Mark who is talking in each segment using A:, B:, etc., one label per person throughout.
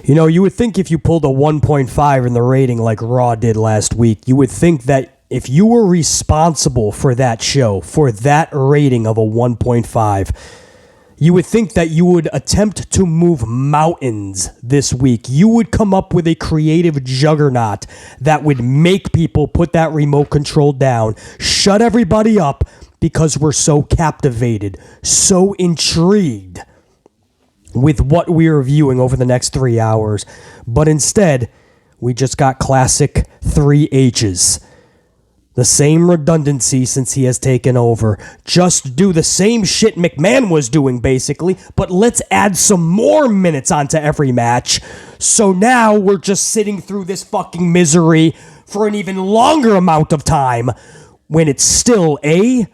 A: You know, you would think if you pulled a 1.5 in the rating like Raw did last week, you would think that if you were responsible for that show, for that rating of a 1.5, you would think that you would attempt to move mountains this week. You would come up with a creative juggernaut that would make people put that remote control down, shut everybody up because we're so captivated, so intrigued with what we are viewing over the next 3 hours. But instead, we just got classic 3 H's. The same redundancy since he has taken over. Just do the same shit McMahon was doing, basically, but let's add some more minutes onto every match. So now we're just sitting through this fucking misery for an even longer amount of time when it's still A,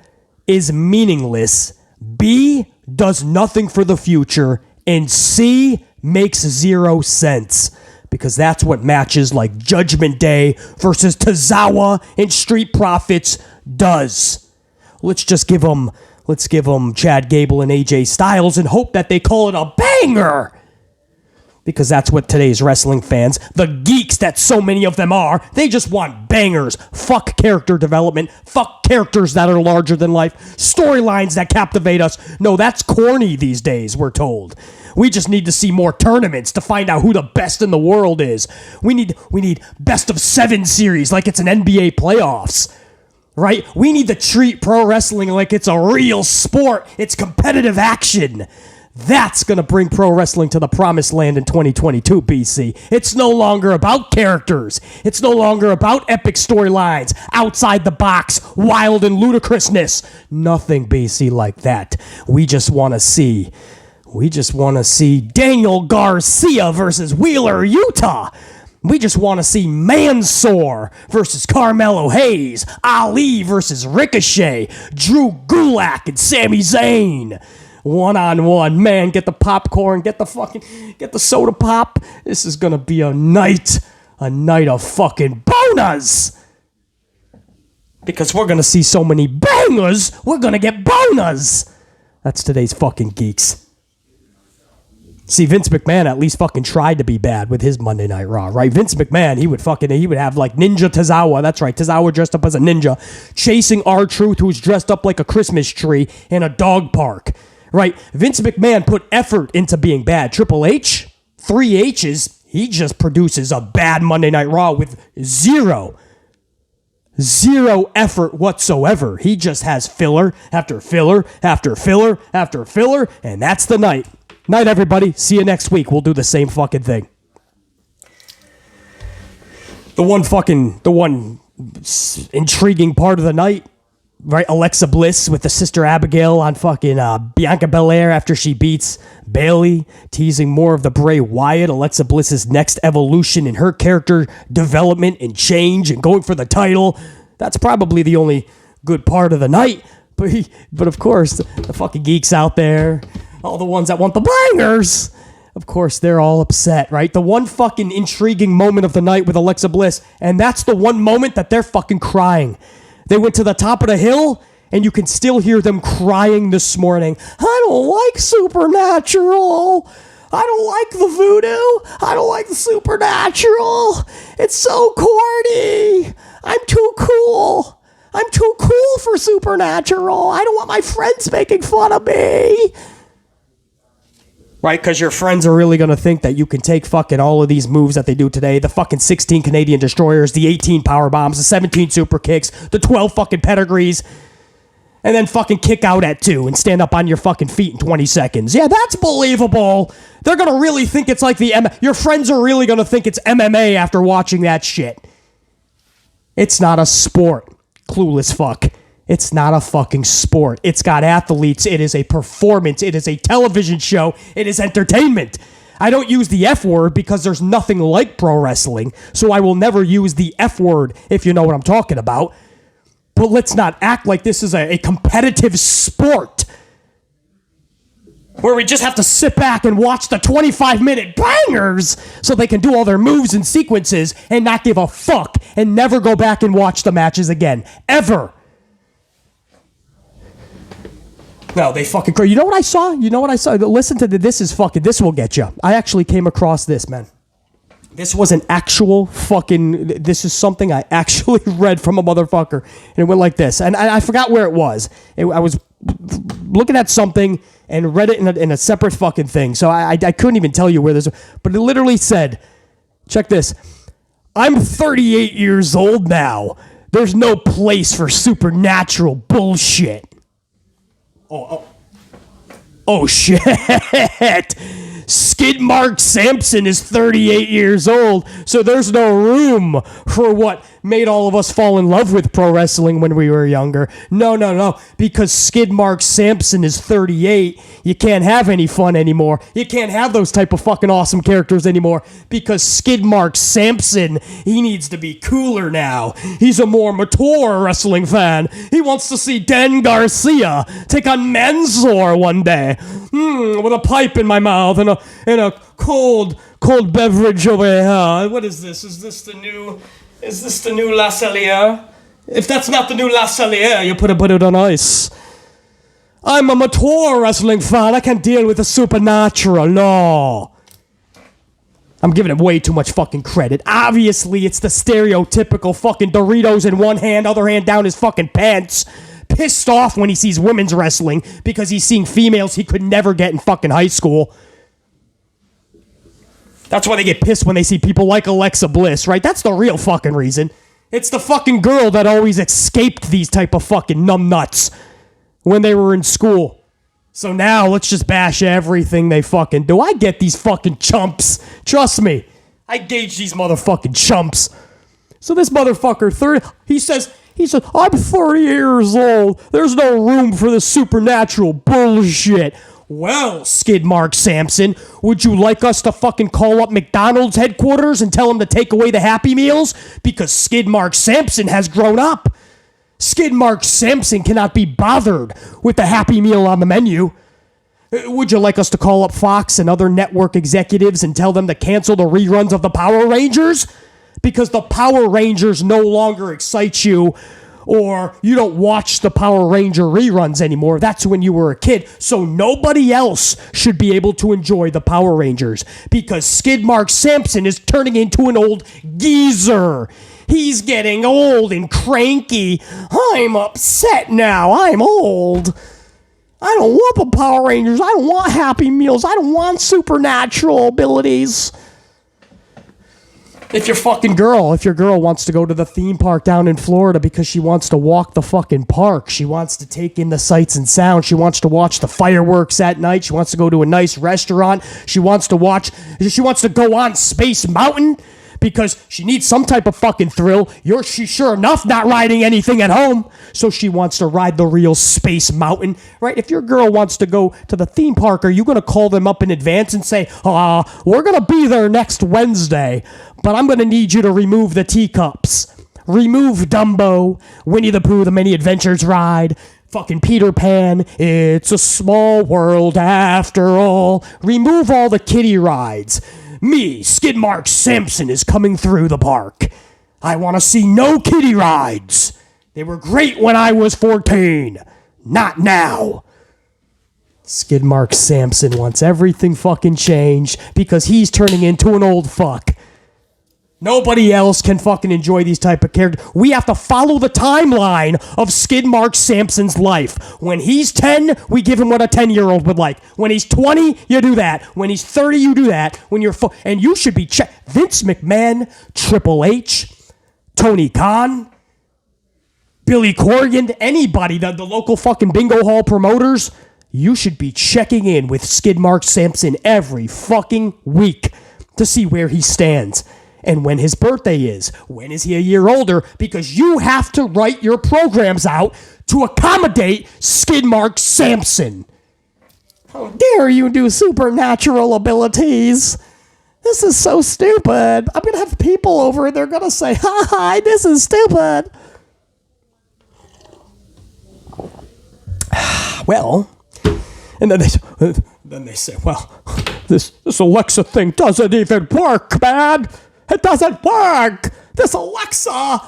A: is meaningless, B, does nothing for the future, and C, makes 0 sense. Because that's what matches like Judgment Day versus Tozowa and Street Profits does. Let's give them Chad Gable and AJ Styles and hope that they call it a banger. Because that's what today's wrestling fans, the geeks that so many of them are, they just want bangers. Fuck character development. Fuck characters that are larger than life. Storylines that captivate us. No, that's corny these days, we're told. We just need to see more tournaments to find out who the best in the world is. We need best of 7 series like it's an NBA playoffs. Right? We need to treat pro wrestling like it's a real sport. It's competitive action. That's going to bring pro wrestling to the promised land in 2022, BC. It's no longer about characters. It's no longer about epic storylines, outside the box, wild and ludicrousness. Nothing, BC, like that. We just want to see Daniel Garcia versus Wheeler Yuta. We just want to see Mansoor versus Carmelo Hayes, Ali versus Ricochet, Drew Gulak and Sami Zayn. One-on-one, man, get the popcorn, get the soda pop. This is going to be a night of fucking boners. Because we're going to see so many bangers, we're going to get boners. That's today's fucking geeks. See, Vince McMahon at least fucking tried to be bad with his Monday Night Raw, right? Vince McMahon, he would have like Ninja Tozawa, that's right, Tozawa dressed up as a ninja, chasing R-Truth, who's dressed up like a Christmas tree in a dog park. Right, Vince McMahon put effort into being bad. Triple H, 3 H's, he just produces a bad Monday Night Raw with zero effort whatsoever. He just has filler after filler after filler after filler, and that's the night. Night, everybody. See you next week. We'll do the same fucking thing. The one intriguing part of the night, right? Alexa Bliss with the sister Abigail on fucking Bianca Belair after she beats Bayley, teasing more of the Bray Wyatt, Alexa Bliss's next evolution in her character development and change and going for the title. That's probably the only good part of the night. But of course, the fucking geeks out there, all the ones that want the bangers, of course, they're all upset, right? The one fucking intriguing moment of the night with Alexa Bliss, and that's the one moment that they're fucking crying. They went to the top of the hill, and you can still hear them crying this morning. I don't like Supernatural. I don't like the voodoo. I don't like the Supernatural. It's so corny. I'm too cool. I'm too cool for Supernatural. I don't want my friends making fun of me. Right, because your friends are really going to think that you can take fucking all of these moves that they do today, the fucking 16 Canadian Destroyers, the 18 power bombs, the 17 super kicks, the 12 fucking pedigrees, and then fucking kick out at 2 and stand up on your fucking feet in 20 seconds. Yeah, that's believable. They're going to really think it's like your friends are really going to think it's MMA after watching that shit. It's not a sport. Clueless fuck. It's not a fucking sport. It's got athletes. It is a performance. It is a television show. It is entertainment. I don't use the F word because there's nothing like pro wrestling, so I will never use the F word if you know what I'm talking about. But let's not act like this is a competitive sport where we just have to sit back and watch the 25-minute bangers so they can do all their moves and sequences and not give a fuck and never go back and watch the matches again. Ever. No, they fucking crazy. You know what I saw? Listen to this will get you. I actually came across this, man. This was an actual fucking... This is something I actually read from a motherfucker. And it went like this. And I forgot where it was. I was looking at something and read it in a separate fucking thing. So I couldn't even tell you where this... But it literally said... Check this. I'm 38 years old now. There's no place for supernatural bullshit. Oh shit. Skid Mark Sampson is 38 years old, so there's no room for what made all of us fall in love with pro wrestling when we were younger. No. Because Skid Mark Sampson is 38, you can't have any fun anymore. You can't have those type of fucking awesome characters anymore because Skid Mark Sampson, he needs to be cooler now. He's a more mature wrestling fan. He wants to see Dan Garcia take on Mansoor one day. With a pipe in my mouth and a cold beverage over here. What is this? Is this the new La Cellier? If that's not the new La Cellier, you put it on ice. I'm a mature wrestling fan. I can't deal with the supernatural. No. I'm giving it way too much fucking credit. Obviously, it's the stereotypical fucking Doritos in one hand, other hand down his fucking pants. Pissed off when he sees women's wrestling because he's seeing females he could never get in fucking high school. That's why they get pissed when they see people like Alexa Bliss, right? That's the real fucking reason. It's the fucking girl that always escaped these type of fucking numbnuts when they were in school. So now let's just bash everything they fucking do. I get these fucking chumps. Trust me. I gauge these motherfucking chumps. So this motherfucker, he says, I'm 30 years old. There's no room for the supernatural bullshit. Well, Skid Mark Sampson, would you like us to fucking call up McDonald's headquarters and tell them to take away the Happy Meals? Because Skid Mark Sampson has grown up. Skid Mark Sampson cannot be bothered with the Happy Meal on the menu. Would you like us to call up Fox and other network executives and tell them to cancel the reruns of the Power Rangers? Because the Power Rangers no longer excite you, or you don't watch the Power Ranger reruns anymore. That's when you were a kid. So nobody else should be able to enjoy the Power Rangers because Skid Mark Sampson is turning into an old geezer. He's getting old and cranky. I'm upset now. I'm old. I don't want the Power Rangers. I don't want Happy Meals. I don't want supernatural abilities. If your girl wants to go to the theme park down in Florida because she wants to walk the fucking park, she wants to take in the sights and sounds, she wants to watch the fireworks at night, she wants to go to a nice restaurant, she wants to go on Space Mountain because she needs some type of fucking thrill. She's sure enough not riding anything at home, so she wants to ride the real Space Mountain, right? If your girl wants to go to the theme park, are you going to call them up in advance and say, we're going to be there next Wednesday, but I'm going to need you to remove the teacups. Remove Dumbo, Winnie the Pooh, the Many Adventures ride, fucking Peter Pan, It's a Small World After All. Remove all the kiddie rides. Me, Skid Mark Sampson, is coming through the park. I want to see no kiddie rides. They were great when I was 14. Not now. Skid Mark Sampson wants everything fucking changed because he's turning into an old fuck. Nobody else can fucking enjoy these type of characters. We have to follow the timeline of Skid Mark Sampson's life. When he's 10, we give him what a 10-year-old would like. When he's 20, you do that. When he's 30, you do that. When you're and you should be Vince McMahon, Triple H, Tony Khan, Billy Corgan, anybody, the local fucking bingo hall promoters, you should be checking in with Skid Mark Sampson every fucking week to see where he stands. And when his birthday is, when is he a year older? Because you have to write your programs out to accommodate Skid Mark Sampson. How dare you do supernatural abilities? This is so stupid. I'm going to have people over and they're going to say, hi, this is stupid. Well, and then they say, well, this Alexa thing doesn't even work, man. It doesn't work. This Alexa,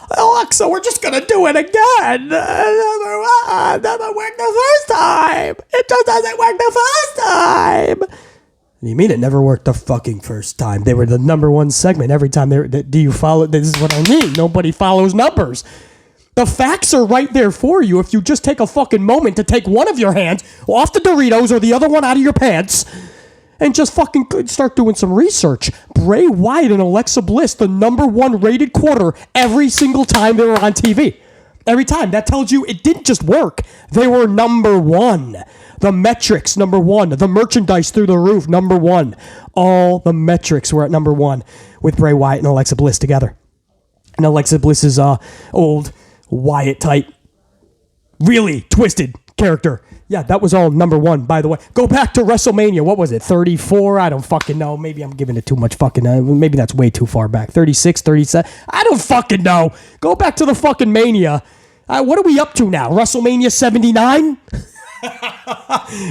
A: we're just going to do it again. It doesn't work the first time. It just doesn't work the first time. What do you mean it never worked the fucking first time? They were the number one segment every time. Do you follow? This is what I mean. Nobody follows numbers. The facts are right there for you if you just take a fucking moment to take one of your hands off the Doritos or the other one out of your pants and just fucking start doing some research. Bray Wyatt and Alexa Bliss, the number one rated quarter every single time they were on TV. Every time. That tells you it didn't just work. They were number one. The metrics, number one. The merchandise through the roof, number one. All the metrics were at number one with Bray Wyatt and Alexa Bliss together. And Alexa Bliss's old Wyatt type, really twisted character. Yeah, that was all number one, by the way. Go back to WrestleMania. What was it, 34? I don't fucking know. Maybe I'm giving it too much fucking... maybe that's way too far back. 36, 37? I don't fucking know. Go back to the fucking Mania. What are we up to now? WrestleMania 79?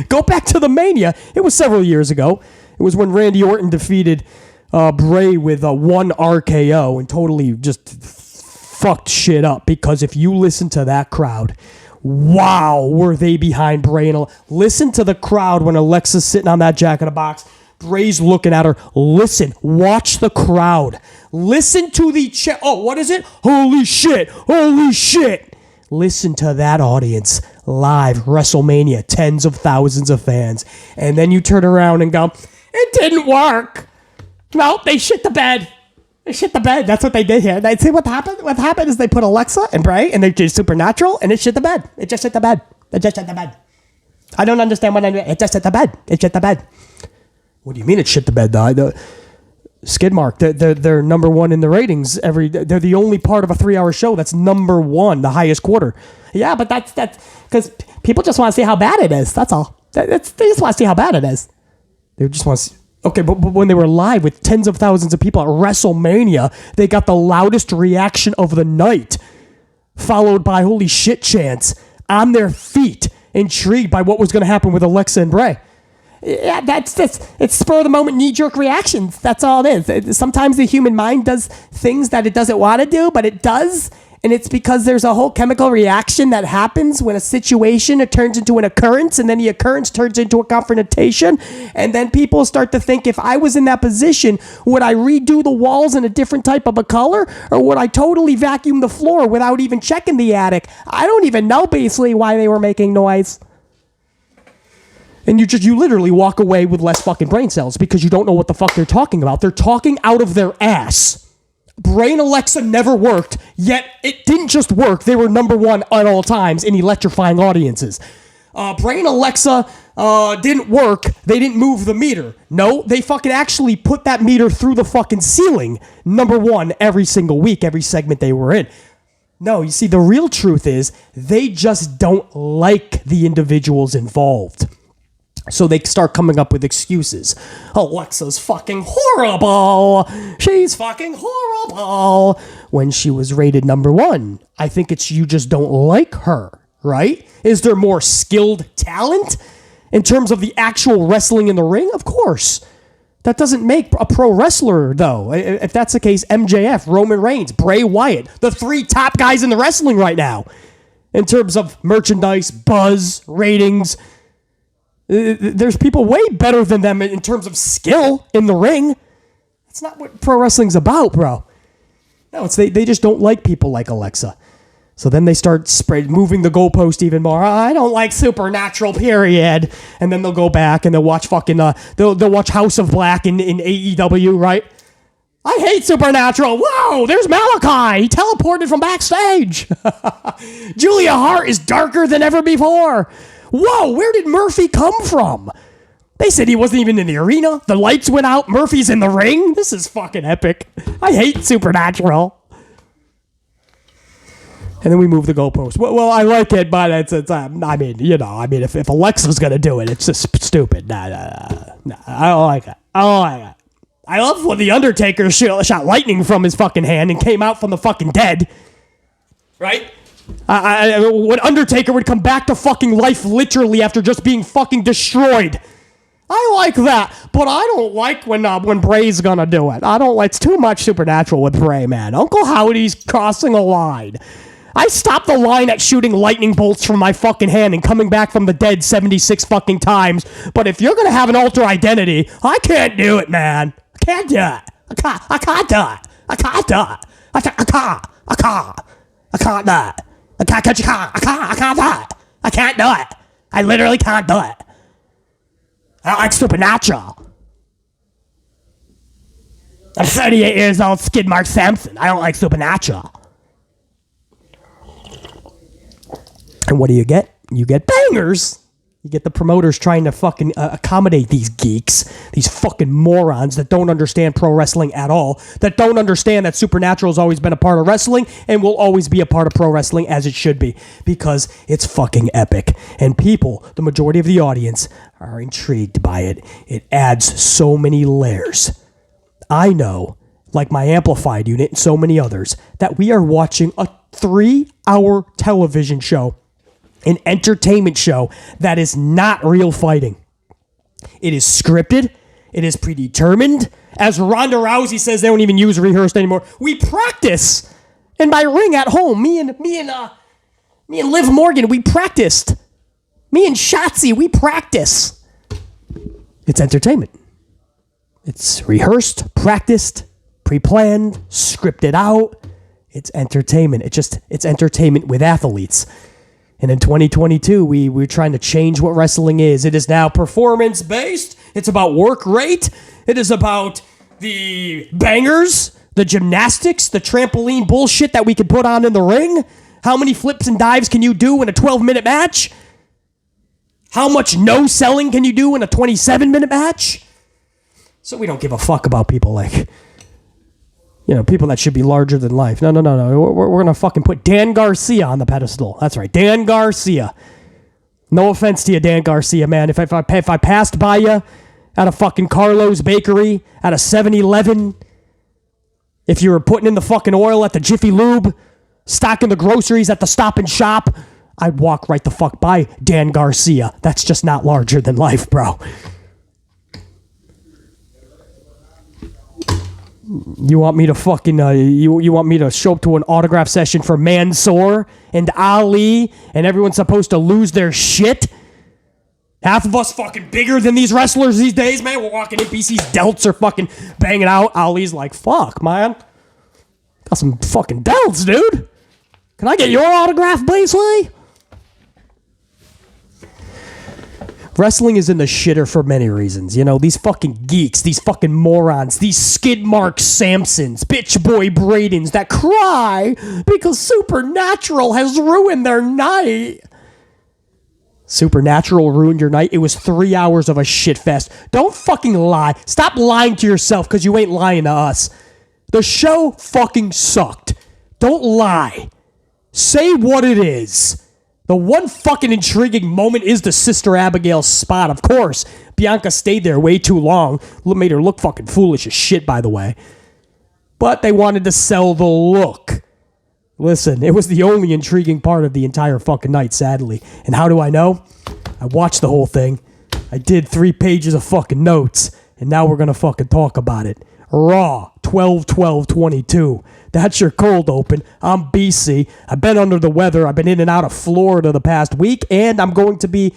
A: Go back to the Mania. It was several years ago. It was when Randy Orton defeated Bray with a one RKO and totally just fucked shit up, because if you listen to that crowd, wow, were they behind Bray. And listen to the crowd when Alexa's sitting on that Jack in the Box. Bray's looking at her. Listen, watch the crowd. Listen to the chat. Oh, what is it? Holy shit, holy shit. Listen to that audience live, WrestleMania, tens of thousands of fans. And then you turn around and go, it didn't work. No, they shit the bed. They shit the bed. That's what they did here. They see what happened. What happened is they put Alexa and Bray, and they did Supernatural, and it shit the bed. It just shit the bed. It just shit the bed. I don't understand what I mean. It just shit the bed. It shit the bed. What do you mean it shit the bed, though? Skidmark, they're number one in the ratings. They're the only part of a 3-hour show that's number one, the highest quarter. Yeah, but that's because people just want to see how bad it is. That's all. They just want to see how bad it is. They just want to see. Okay, but when they were live with tens of thousands of people at WrestleMania, they got the loudest reaction of the night, followed by holy shit chants on their feet, intrigued by what was going to happen with Alexa and Bray. Yeah, it's spur of the moment knee-jerk reactions. That's all it is. Sometimes the human mind does things that it doesn't want to do, but it does. And it's because there's a whole chemical reaction that happens when a situation, it turns into an occurrence, and then the occurrence turns into a confrontation. And then people start to think, if I was in that position, would I redo the walls in a different type of a color? Or would I totally vacuum the floor without even checking the attic? I don't even know basically why they were making noise. And you literally walk away with less fucking brain cells because you don't know what the fuck they're talking about. They're talking out of their ass. Bray and Alexa never worked, yet it didn't just work. They were number one at all times in electrifying audiences. Bray and Alexa didn't work. They didn't move the meter. No, they fucking actually put that meter through the fucking ceiling. Number one every single week, every segment they were in. No, you see, the real truth is they just don't like the individuals involved. So they start coming up with excuses. Alexa's fucking horrible. She's fucking horrible. When she was rated number one. I think it's you just don't like her, right? Is there more skilled talent in terms of the actual wrestling in the ring? Of course. That doesn't make a pro wrestler, though. If that's the case, MJF, Roman Reigns, Bray Wyatt, the three top guys in the wrestling right now. In terms of merchandise, buzz, ratings. There's people way better than them in terms of skill in the ring. That's not what pro wrestling's about, bro. No, it's they just don't like people like Alexa. So then they start moving the goalpost even more. I don't like Supernatural, period. And then they'll go back and they'll watch fucking they'll watch House of Black in AEW, right? I hate Supernatural. Whoa, there's Malachi. He teleported from backstage. Julia Hart is darker than ever before. Whoa, where did Murphy come from? They said he wasn't even in the arena. The lights went out. Murphy's in the ring. This is fucking epic. I hate Supernatural. And then we move the goalpost. Well, I like it, but it's if Alexa's going to do it, it's just stupid. Nah, I don't like it. I love when The Undertaker shot lightning from his fucking hand and came out from the fucking dead. Right? When Undertaker would come back to fucking life literally after just being fucking destroyed. I like that, but I don't like when Bray's gonna do it. I don't like, it's too much Supernatural with Bray, man. Uncle Howdy's crossing a line. I stopped the line at shooting lightning bolts from my fucking hand and coming back from the dead 76 fucking times. But if you're going to have an alter identity, I can't do it, man. I can't do it. I can't do it. I can't do it. I can't do it. I can't do it. I can't do it. I literally can't do it. I don't like Supernatural. I'm 38 years old, Skid Mark Sampson. I don't like Supernatural. And what do you get? You get bangers. You get the promoters trying to fucking accommodate these geeks, these fucking morons that don't understand pro wrestling at all, that don't understand that Supernatural has always been a part of wrestling and will always be a part of pro wrestling as it should be, because it's fucking epic. And people, the majority of the audience, are intrigued by it. It adds so many layers. I know, like my amplified unit and so many others, that we are watching a 3-hour television show, an entertainment show that is not real fighting. It is scripted. It is predetermined. As Ronda Rousey says, they don't even use rehearsed anymore. We practice in my ring at home. Me and Liv Morgan, we practiced. Me and Shotzi, we practice. It's entertainment. It's rehearsed, practiced, pre-planned, scripted out. It's entertainment. It's entertainment with athletes. And in 2022, we're trying to change what wrestling is. It is now performance-based. It's about work rate. It is about the bangers, the gymnastics, the trampoline bullshit that we can put on in the ring. How many flips and dives can you do in a 12-minute match? How much no-selling can you do in a 27-minute match? So we don't give a fuck about people like, people that should be larger than life. No. We're going to fucking put Dan Garcia on the pedestal. That's right, Dan Garcia. No offense to you, Dan Garcia, man. If I passed by you at a fucking Carlo's Bakery, at a 7-Eleven, if you were putting in the fucking oil at the Jiffy Lube, stocking the groceries at the Stop and Shop, I'd walk right the fuck by Dan Garcia. That's just not larger than life, bro. You want me to fucking, you want me to show up to an autograph session for Mansoor and Ali and everyone's supposed to lose their shit? Half of us fucking bigger than these wrestlers these days, man. We're walking in, BC's delts are fucking banging out. Ali's like, fuck, man. Got some fucking delts, dude. Can I get your autograph, Bayley? Wrestling is in the shitter for many reasons. These fucking geeks, these fucking morons, these Skid Mark Sampsons, bitch boy Bradens that cry because Supernatural has ruined their night. Supernatural ruined your night? It was 3 hours of a shit fest. Don't fucking lie. Stop lying to yourself because you ain't lying to us. The show fucking sucked. Don't lie. Say what it is. The one fucking intriguing moment is the Sister Abigail spot. Of course, Bianca stayed there way too long. Made her look fucking foolish as shit, by the way. But they wanted to sell the look. Listen, it was the only intriguing part of the entire fucking night, sadly. And how do I know? I watched the whole thing. I did 3 pages of fucking notes. And now we're going to fucking talk about it. Raw, 12/12/22. That's your cold open. I'm BC. I've been under the weather. I've been in and out of Florida the past week, and I'm going to be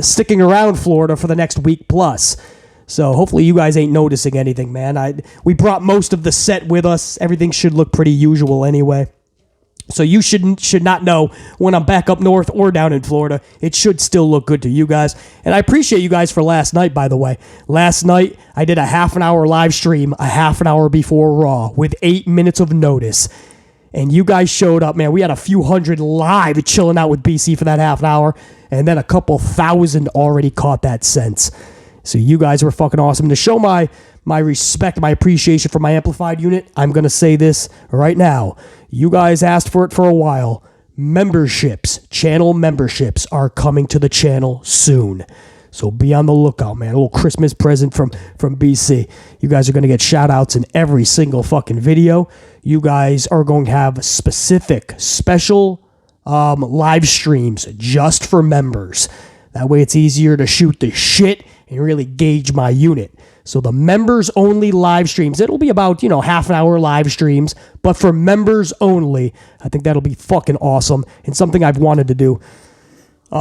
A: sticking around Florida for the next week plus. So hopefully you guys ain't noticing anything, man. We brought most of the set with us. Everything should look pretty usual anyway. So you should not know when I'm back up north or down in Florida. It should still look good to you guys. And I appreciate you guys for last night, by the way. Last night, I did a half an hour live stream, a half an hour before Raw, with 8 minutes of notice. And you guys showed up, man. We had a few hundred live chilling out with BC for that half an hour. And then a couple thousand already caught that sense. So you guys were fucking awesome. To show my respect, my appreciation for my amplified unit, I'm going to say this right now. You guys asked for it for a while. Channel memberships are coming to the channel soon. So be on the lookout, man. A little Christmas present from BC. You guys are going to get shout outs in every single fucking video. You guys are going to have special live streams just for members. That way it's easier to shoot the shit and really gauge my unit. So the members only live streams, it'll be about, half an hour live streams, but for members only, I think that'll be fucking awesome and something I've wanted to do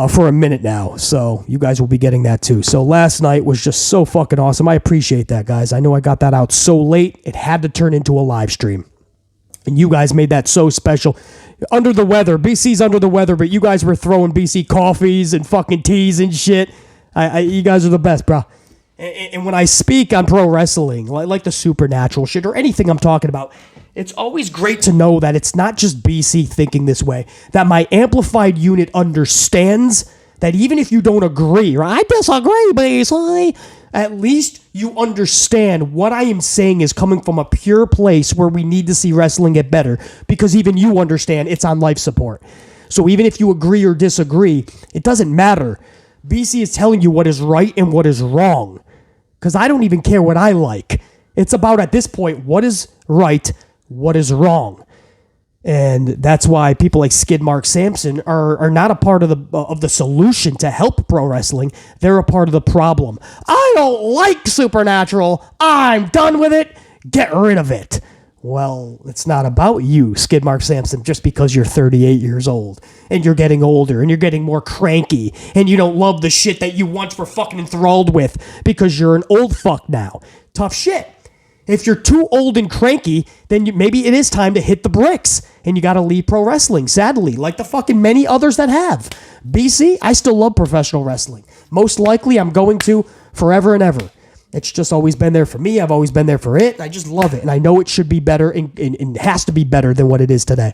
A: for a minute now. So you guys will be getting that too. So last night was just so fucking awesome. I appreciate that, guys. I know I got that out so late, it had to turn into a live stream. And you guys made that so special. Under the weather. BC's under the weather, but you guys were throwing BC coffees and fucking teas and shit. You guys are the best, bro. And when I speak on pro wrestling, like the supernatural shit or anything I'm talking about, it's always great to know that it's not just BC thinking this way, that my amplified unit understands that even if you don't agree, or I disagree, BC, at least you understand what I am saying is coming from a pure place where we need to see wrestling get better, because even you understand it's on life support. So even if you agree or disagree, it doesn't matter. BC is telling you what is right and what is wrong, because I don't even care what I like. It's about, at this point, what is right, what is wrong. And that's why people like Skid Mark Sampson are not a part of the solution to help pro wrestling. They're a part of the problem. I don't like Supernatural. I'm done with it. Get rid of it. Well, it's not about you, Skid Mark Sampson, just because you're 38 years old and you're getting older and you're getting more cranky and you don't love the shit that you once were fucking enthralled with because you're an old fuck now. Tough shit. If you're too old and cranky, then maybe it is time to hit the bricks and you got to leave pro wrestling, sadly, like the fucking many others that have. BC, I still love professional wrestling. Most likely I'm going to forever and ever. It's just always been there for me. I've always been there for it. I just love it. And I know it should be better and has to be better than what it is today.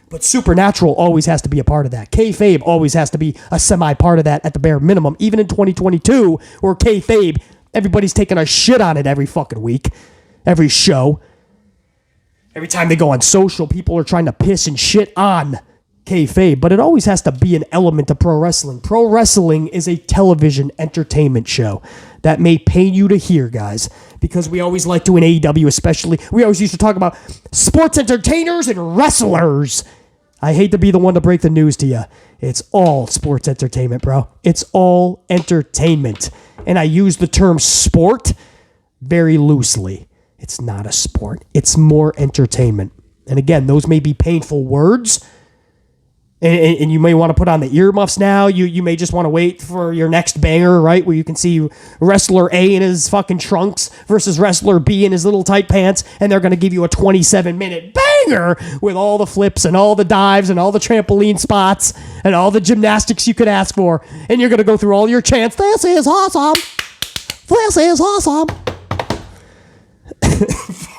A: But Supernatural always has to be a part of that. Kayfabe always has to be a semi-part of that at the bare minimum. Even in 2022, where Kayfabe, everybody's taking a shit on it every fucking week, every show. Every time they go on social, people are trying to piss and shit on kayfabe, but it always has to be an element of pro wrestling. Pro wrestling is a television entertainment show. That may pain you to hear, guys, because we always like to, in AEW especially, we always used to talk about sports entertainers and wrestlers. I hate to be the one to break the news to you. It's all sports entertainment, bro. It's all entertainment. And I use the term sport very loosely. It's not a sport. It's more entertainment. And again, those may be painful words, and you may want to put on the earmuffs now. You may just want to wait for your next banger, right? Where you can see wrestler A in his fucking trunks versus wrestler B in his little tight pants, and they're going to give you a 27-minute banger with all the flips and all the dives and all the trampoline spots and all the gymnastics you could ask for. And you're going to go through all your chants. This is awesome. This is awesome.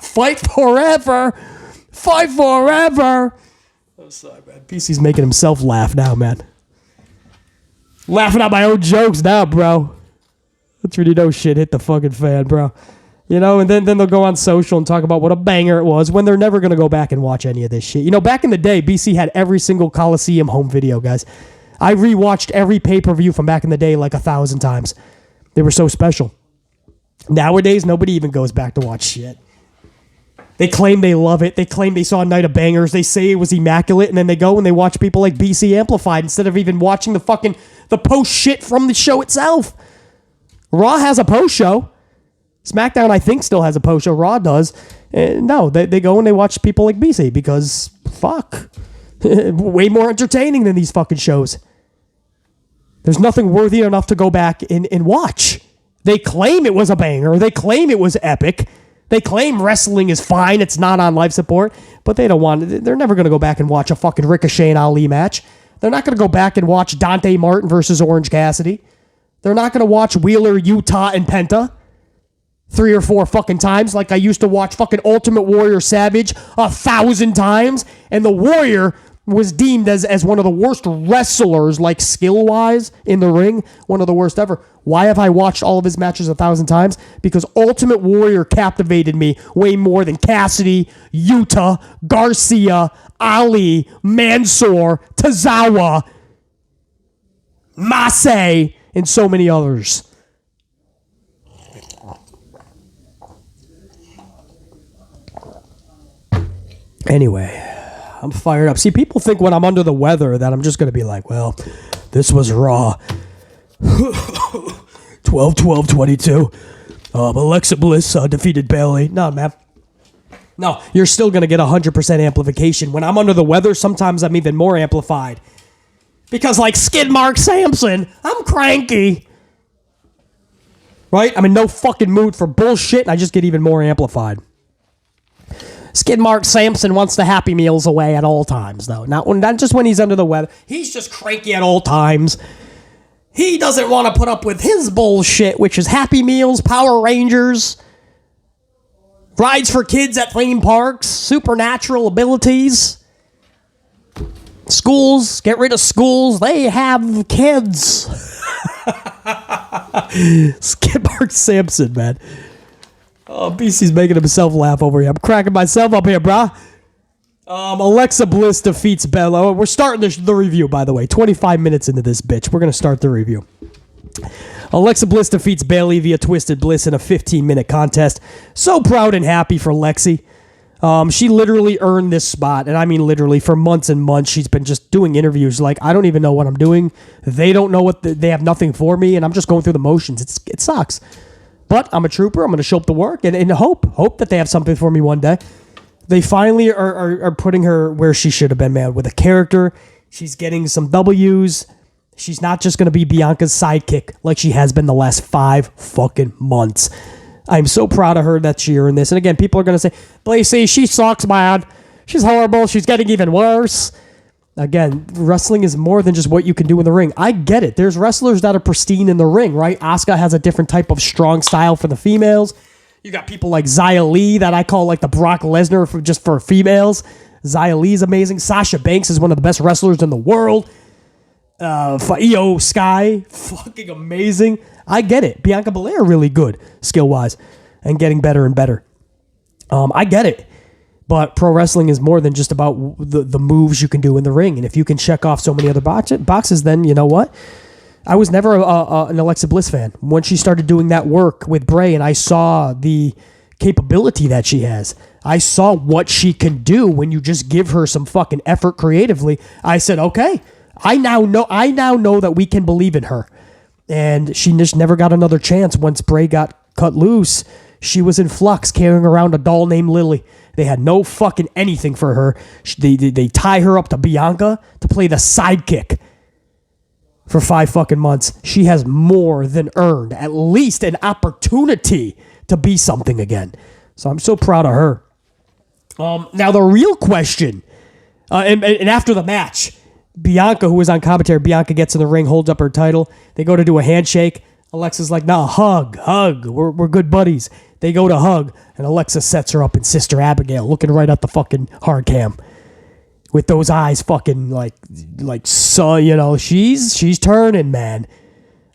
A: Fight forever. Fight forever. I'm sorry, man. PC's making himself laugh now, man. Laughing at my own jokes now, bro. That's really no shit. Hit the fucking fan, bro. You know, and then they'll go on social and talk about what a banger it was when they're never going to go back and watch any of this shit. You know, back in the day, BC had every single Coliseum home video, guys. I rewatched every pay-per-view from back in the day like 1,000 times. They were so special. Nowadays, nobody even goes back to watch shit. They claim they love it. They claim they saw a night of bangers. They say it was immaculate, and then they go and they watch people like BC Amplified instead of even watching the post shit from the show itself. Raw has a post show. SmackDown, I think, still has a post show. Raw does. No, they go and they watch people like BC because, fuck, way more entertaining than these fucking shows. There's nothing worthy enough to go back and watch. They claim it was a banger. They claim it was epic. They claim wrestling is fine. It's not on life support, but they don't want it. They're never going to go back and watch a fucking Ricochet and Ali match. They're not going to go back and watch Dante Martin versus Orange Cassidy. They're not going to watch Wheeler, Utah, and Penta 3 or 4 fucking times like I used to watch fucking Ultimate Warrior Savage 1,000 times. And the Warrior was deemed as one of the worst wrestlers, like skill-wise in the ring, one of the worst ever. Why have I watched all of his matches 1,000 times? Because Ultimate Warrior captivated me way more than Cassidy, Utah, Garcia, Ali, Mansoor, Tozawa, Masay, and so many others. Anyway, I'm fired up. See, people think when I'm under the weather that I'm just going to be like, well, this was Raw. 12-12-22. Alexa Bliss defeated Bayley. No, man. No, you're still going to get 100% amplification. When I'm under the weather, sometimes I'm even more amplified. Because like Skid Mark Sampson, I'm cranky. Right? I'm in no fucking mood for bullshit, and I just get even more amplified. Skid Mark Sampson wants the Happy Meals away at all times, though. Not just when he's under the weather. He's just cranky at all times. He doesn't want to put up with his bullshit, which is Happy Meals, Power Rangers, rides for kids at theme parks, supernatural abilities, schools. Get rid of schools. They have kids. Skid Mark Sampson, man. Oh, BC's making himself laugh over here. I'm cracking myself up here, brah. Alexa Bliss defeats Bella. We're starting the review, by the way. 25 minutes into this bitch. We're going to start the review. Alexa Bliss defeats Bayley via Twisted Bliss in a 15-minute contest. So proud and happy for Lexi. She literally earned this spot, and I mean literally for months and months. She's been just doing interviews like, I don't even know what I'm doing. They don't know they have nothing for me, and I'm just going through the motions. It sucks. But I'm a trooper. I'm going to show up to work and hope that they have something for me one day. They finally are putting her where she should have been, man, with a character. She's getting some W's. She's not just going to be Bianca's sidekick like she has been the last 5 fucking months. I'm so proud of her that she earned this. And again, people are going to say, Lacey, she sucks, man. She's horrible. She's getting even worse. Again, wrestling is more than just what you can do in the ring. I get it. There's wrestlers that are pristine in the ring, right? Asuka has a different type of strong style for the females. You got people like Xia Li that I call like the Brock Lesnar for females. Xia Li is amazing. Sasha Banks is one of the best wrestlers in the world. Iyo Sky, fucking amazing. I get it. Bianca Belair, really good skill-wise and getting better and better. I get it. But pro wrestling is more than just about the moves you can do in the ring. And if you can check off so many other boxes, then you know what? I was never an Alexa Bliss fan. When she started doing that work with Bray and I saw the capability that she has, I saw what she can do when you just give her some fucking effort creatively. I said, okay, I now know that we can believe in her. And she just never got another chance once Bray got cut loose. She was in flux carrying around a doll named Lily. They had no fucking anything for her. They tie her up to Bianca to play the sidekick for 5 fucking months. She has more than earned at least an opportunity to be something again. So I'm so proud of her. Now the real question, and after the match, Bianca, who was on commentary, Bianca gets in the ring, holds up her title. They go to do a handshake. Alexa's like, nah, hug. We're good buddies. They go to hug, and Alexa sets her up in Sister Abigail, looking right at the fucking hard cam. With those eyes fucking like so, you know, she's turning, man.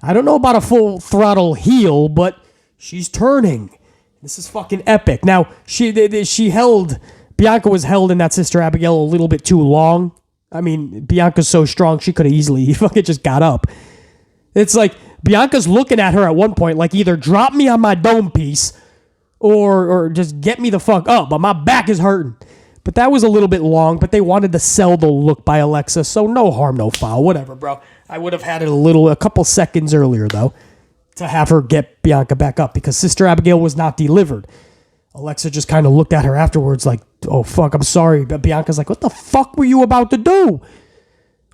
A: I don't know about a full throttle heel, but she's turning. This is fucking epic. Now, Bianca was held in that Sister Abigail a little bit too long. I mean, Bianca's so strong, she could have easily fucking just got up. It's like, Bianca's looking at her at one point like either drop me on my dome piece or just get me the fuck up, but my back is hurting. But that was a little bit long, but they wanted to sell the look by Alexa, so no harm, no foul. Whatever, bro. I would have had it a couple seconds earlier, though, to have her get Bianca back up because Sister Abigail was not delivered. Alexa just kind of looked at her afterwards like, oh, fuck, I'm sorry. But Bianca's like, what the fuck were you about to do?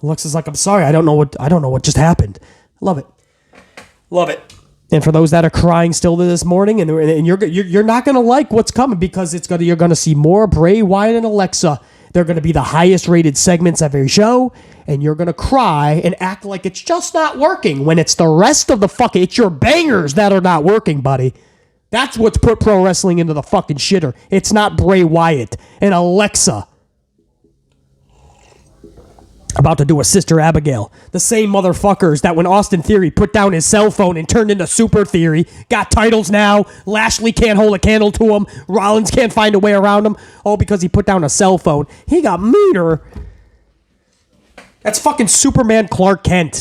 A: Alexa's like, I'm sorry. I don't know what just happened. Love it. Love it. And for those that are crying still to this morning, and you're not going to like what's coming because you're going to see more Bray Wyatt and Alexa. They're going to be the highest rated segments of every show, and you're going to cry and act like it's just not working when it's the rest of the fucking, it's your bangers that are not working, buddy. That's what's put pro wrestling into the fucking shitter. It's not Bray Wyatt and Alexa about to do a Sister Abigail. The same motherfuckers that when Austin Theory put down his cell phone and turned into Super Theory, got titles now. Lashley can't hold a candle to him. Rollins can't find a way around him. All because he put down a cell phone. He got meaner. That's fucking Superman Clark Kent.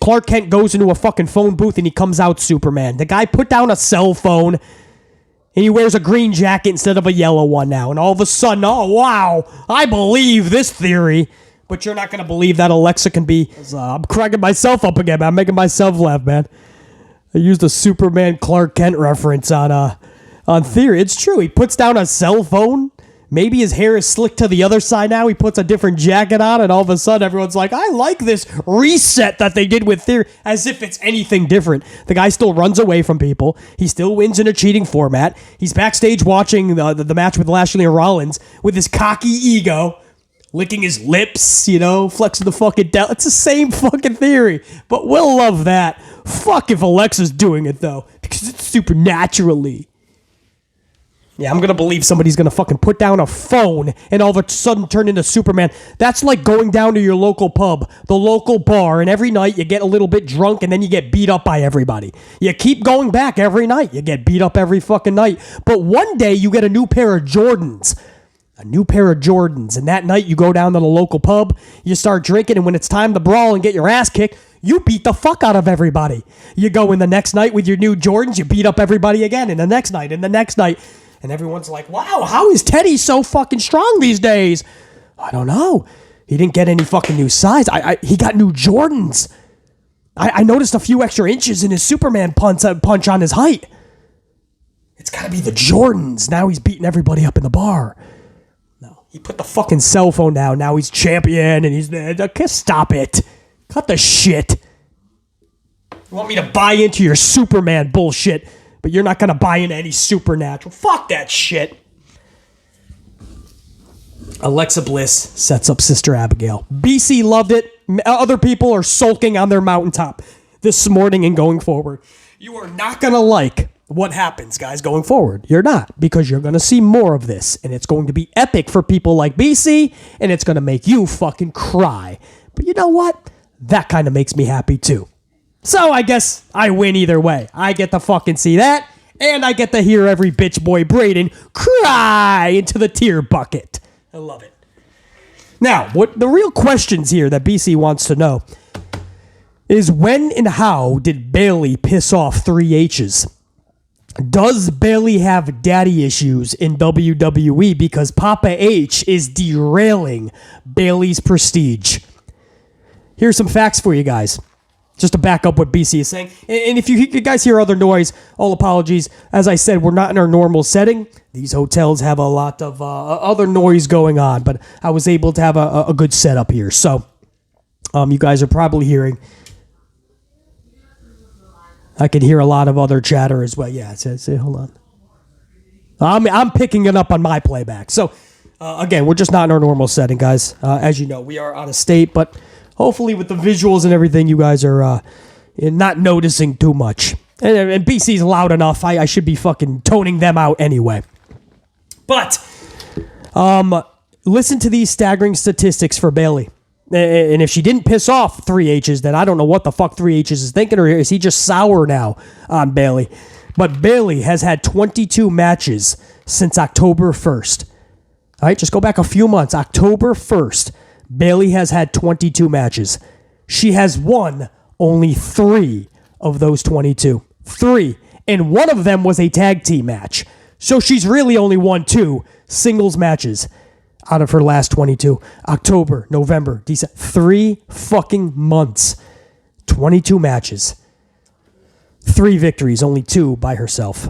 A: Clark Kent goes into a fucking phone booth and he comes out Superman. The guy put down a cell phone and he wears a green jacket instead of a yellow one now. And all of a sudden, oh wow, I believe this theory. But you're not going to believe that Alexa can be... I'm cracking myself up again, man. I'm making myself laugh, man. I used a Superman Clark Kent reference on Theory. It's true. He puts down a cell phone. Maybe his hair is slicked to the other side now. He puts a different jacket on, and all of a sudden everyone's like, I like this reset that they did with Theory, as if it's anything different. The guy still runs away from people. He still wins in a cheating format. He's backstage watching the match with Lashley and Rollins with his cocky ego, licking his lips, flexing the fucking del. It's the same fucking Theory, but we'll love that. Fuck if Alexa's doing it, though, because it's supernaturally. Yeah, I'm going to believe somebody's going to fucking put down a phone and all of a sudden turn into Superman. That's like going down to your local pub, the local bar, and every night you get a little bit drunk and then you get beat up by everybody. You keep going back every night. You get beat up every fucking night. But one day you get a new pair of Jordans. And that night you go down to the local pub, you start drinking, and when it's time to brawl and get your ass kicked, you beat the fuck out of everybody. You go in the next night with your new Jordans, you beat up everybody again, and the next night, and everyone's like, wow, how is Teddy so fucking strong these days? I don't know. He didn't get any fucking new size. He got new Jordans. I noticed a few extra inches in his Superman punch on his height. It's got to be the Jordans. Now he's beating everybody up in the bar. No, he put the fucking cell phone down. Now he's champion, and he's... Stop it. Cut the shit. You want me to buy into your Superman bullshit, but you're not going to buy into any supernatural. Fuck that shit. Alexa Bliss sets up Sister Abigail. BC loved it. Other people are sulking on their mountaintop this morning and going forward. You are not going to like what happens, guys, going forward. You're not, because you're going to see more of this, and it's going to be epic for people like BC, and it's going to make you fucking cry. But you know what? That kind of makes me happy, too. So I guess I win either way. I get to fucking see that, and I get to hear every bitch boy Braden cry into the tear bucket. I love it. Now, what the real questions here that BC wants to know is, when and how did Bayley piss off 3H's? Does Bayley have daddy issues in WWE because PapaH is derailing Bayley's prestige? Here's some facts for you guys, just to back up what BC is saying. And if you guys hear other noise, all apologies. As I said, we're not in our normal setting. These hotels have a lot of other noise going on, but I was able to have a good setup here. So you guys are probably hearing... I can hear a lot of other chatter as well. Yeah, say hold on. I'm picking it up on my playback. So, again, we're just not in our normal setting, guys. As you know, we are out of state, but hopefully with the visuals and everything, you guys are not noticing too much. And BC's loud enough. I should be fucking toning them out anyway. But listen to these staggering statistics for Bayley. And if she didn't piss off 3H's, then I don't know what the fuck 3H's is thinking, or is he just sour now on Bayley? But Bayley has had 22 matches since October 1st. All right, just go back a few months. October 1st, Bayley has had 22 matches. She has won only 3 of those 22. 3. And one of them was a tag team match. So she's really only won 2 singles matches out of her last 22. October, November, December. 3 fucking months. 22 matches. 3 victories, only 2 by herself.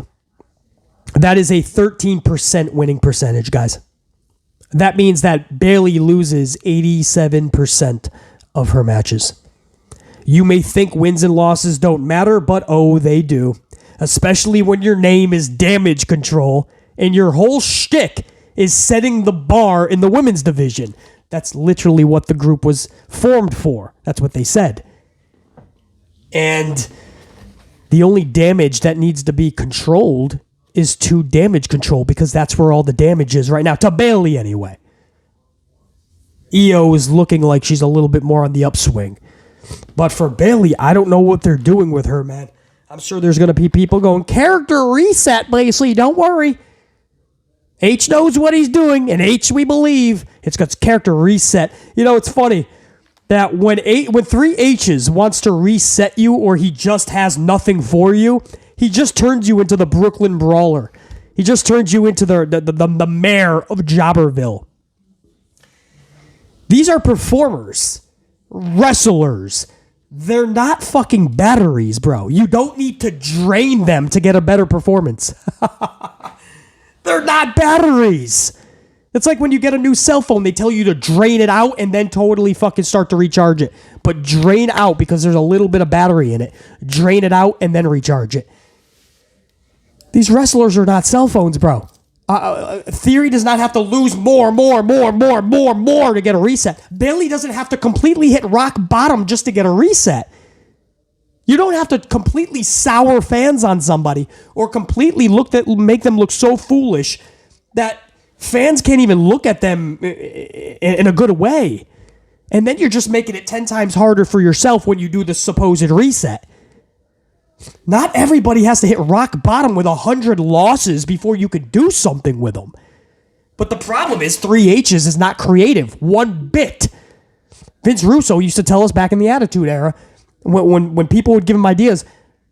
A: That is a 13% winning percentage, guys. That means that Bayley loses 87% of her matches. You may think wins and losses don't matter, but oh, they do. Especially when your name is Damage Control and your whole shtick is setting the bar in the women's division. That's literally what the group was formed for. That's what they said. And the only damage that needs to be controlled is to Damage Control, because that's where all the damage is right now. To Bayley, anyway. Iyo is looking like she's a little bit more on the upswing. But for Bayley, I don't know what they're doing with her, man. I'm sure there's going to be people going, character reset, Bayley, don't worry. H knows what he's doing, and H we believe. It's got character reset. You know, it's funny that when 3H's wants to reset you, or he just has nothing for you, he just turns you into the Brooklyn Brawler. He just turns you into the mayor of Jobberville. These are performers, wrestlers. They're not fucking batteries, bro. You don't need to drain them to get a better performance. They're not batteries. It's like when you get a new cell phone, they tell you to drain it out and then totally fucking start to recharge it. But drain out because there's a little bit of battery in it. Drain it out and then recharge it. These wrestlers are not cell phones, bro. Theory does not have to lose more to get a reset. Bayley doesn't have to completely hit rock bottom just to get a reset. You don't have to completely sour fans on somebody or completely make them look so foolish that fans can't even look at them in a good way. And then you're just making it 10 times harder for yourself when you do the supposed reset. Not everybody has to hit rock bottom with 100 losses before you could do something with them. But the problem is 3H's is not creative one bit. Vince Russo used to tell us back in the Attitude Era, when people would give him ideas,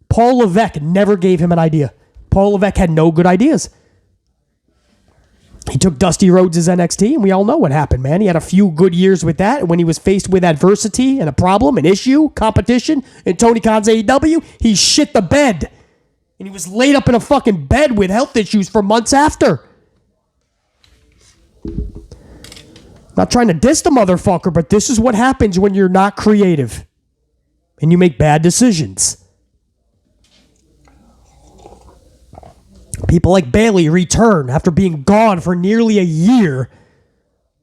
A: Paul Levesque never gave him an idea. Paul Levesque had no good ideas. He took Dusty Rhodes' NXT, and we all know what happened, man. He had a few good years with that, and when he was faced with adversity and a problem, an issue, competition, and Tony Khan's AEW, he shit the bed. And he was laid up in a fucking bed with health issues for months after. Not trying to diss the motherfucker, but this is what happens when you're not creative. And you make bad decisions. People like Bayley return after being gone for nearly a year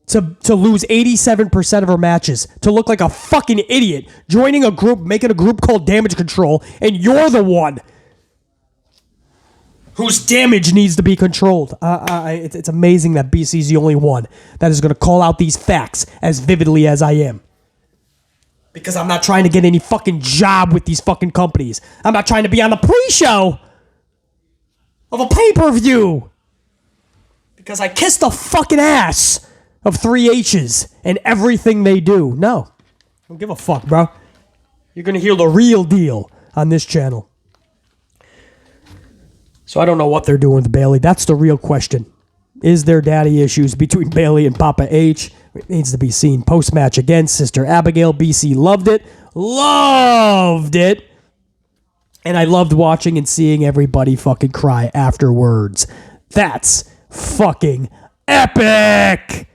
A: to lose 87% of her matches, to look like a fucking idiot, joining a group, making a group called Damage Control, and you're the one whose damage needs to be controlled. It's amazing that BC's the only one that is going to call out these facts as vividly as I am. Because I'm not trying to get any fucking job with these fucking companies. I'm not trying to be on the pre-show of a pay-per-view. Because I kiss the fucking ass of 3H's and everything they do. No. I don't give a fuck, bro. You're going to hear the real deal on this channel. So I don't know what they're doing with Bayley. That's the real question. Is there daddy issues between Bayley and PapaH? It needs to be seen. Post-match against Sister Abigail. BC loved it. Loved it. And I loved watching and seeing everybody fucking cry afterwards. That's fucking epic.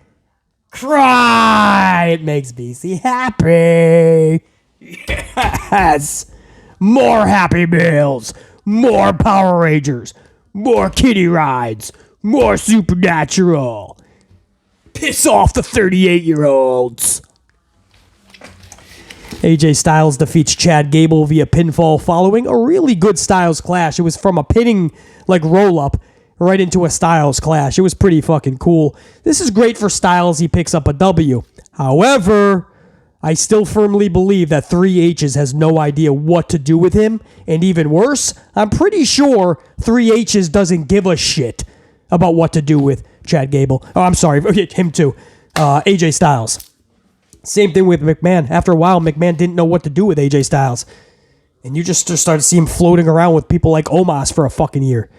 A: Cry. It makes BC happy. Yes. More Happy Meals. More Power Rangers. More kiddie rides. More Supernatural. Piss off the 38-year-olds. AJ Styles defeats Chad Gable via pinfall following a really good Styles clash. It was from a pinning roll-up right into a Styles clash. It was pretty fucking cool. This is great for Styles. He picks up a W. However, I still firmly believe that 3H's has no idea what to do with him. And even worse, I'm pretty sure 3H's doesn't give a shit about what to do with Chad Gable. Oh, I'm sorry. Him too. AJ Styles. Same thing with McMahon. After a while, McMahon didn't know what to do with AJ Styles. And you just started to see him floating around with people like Omos for a fucking year.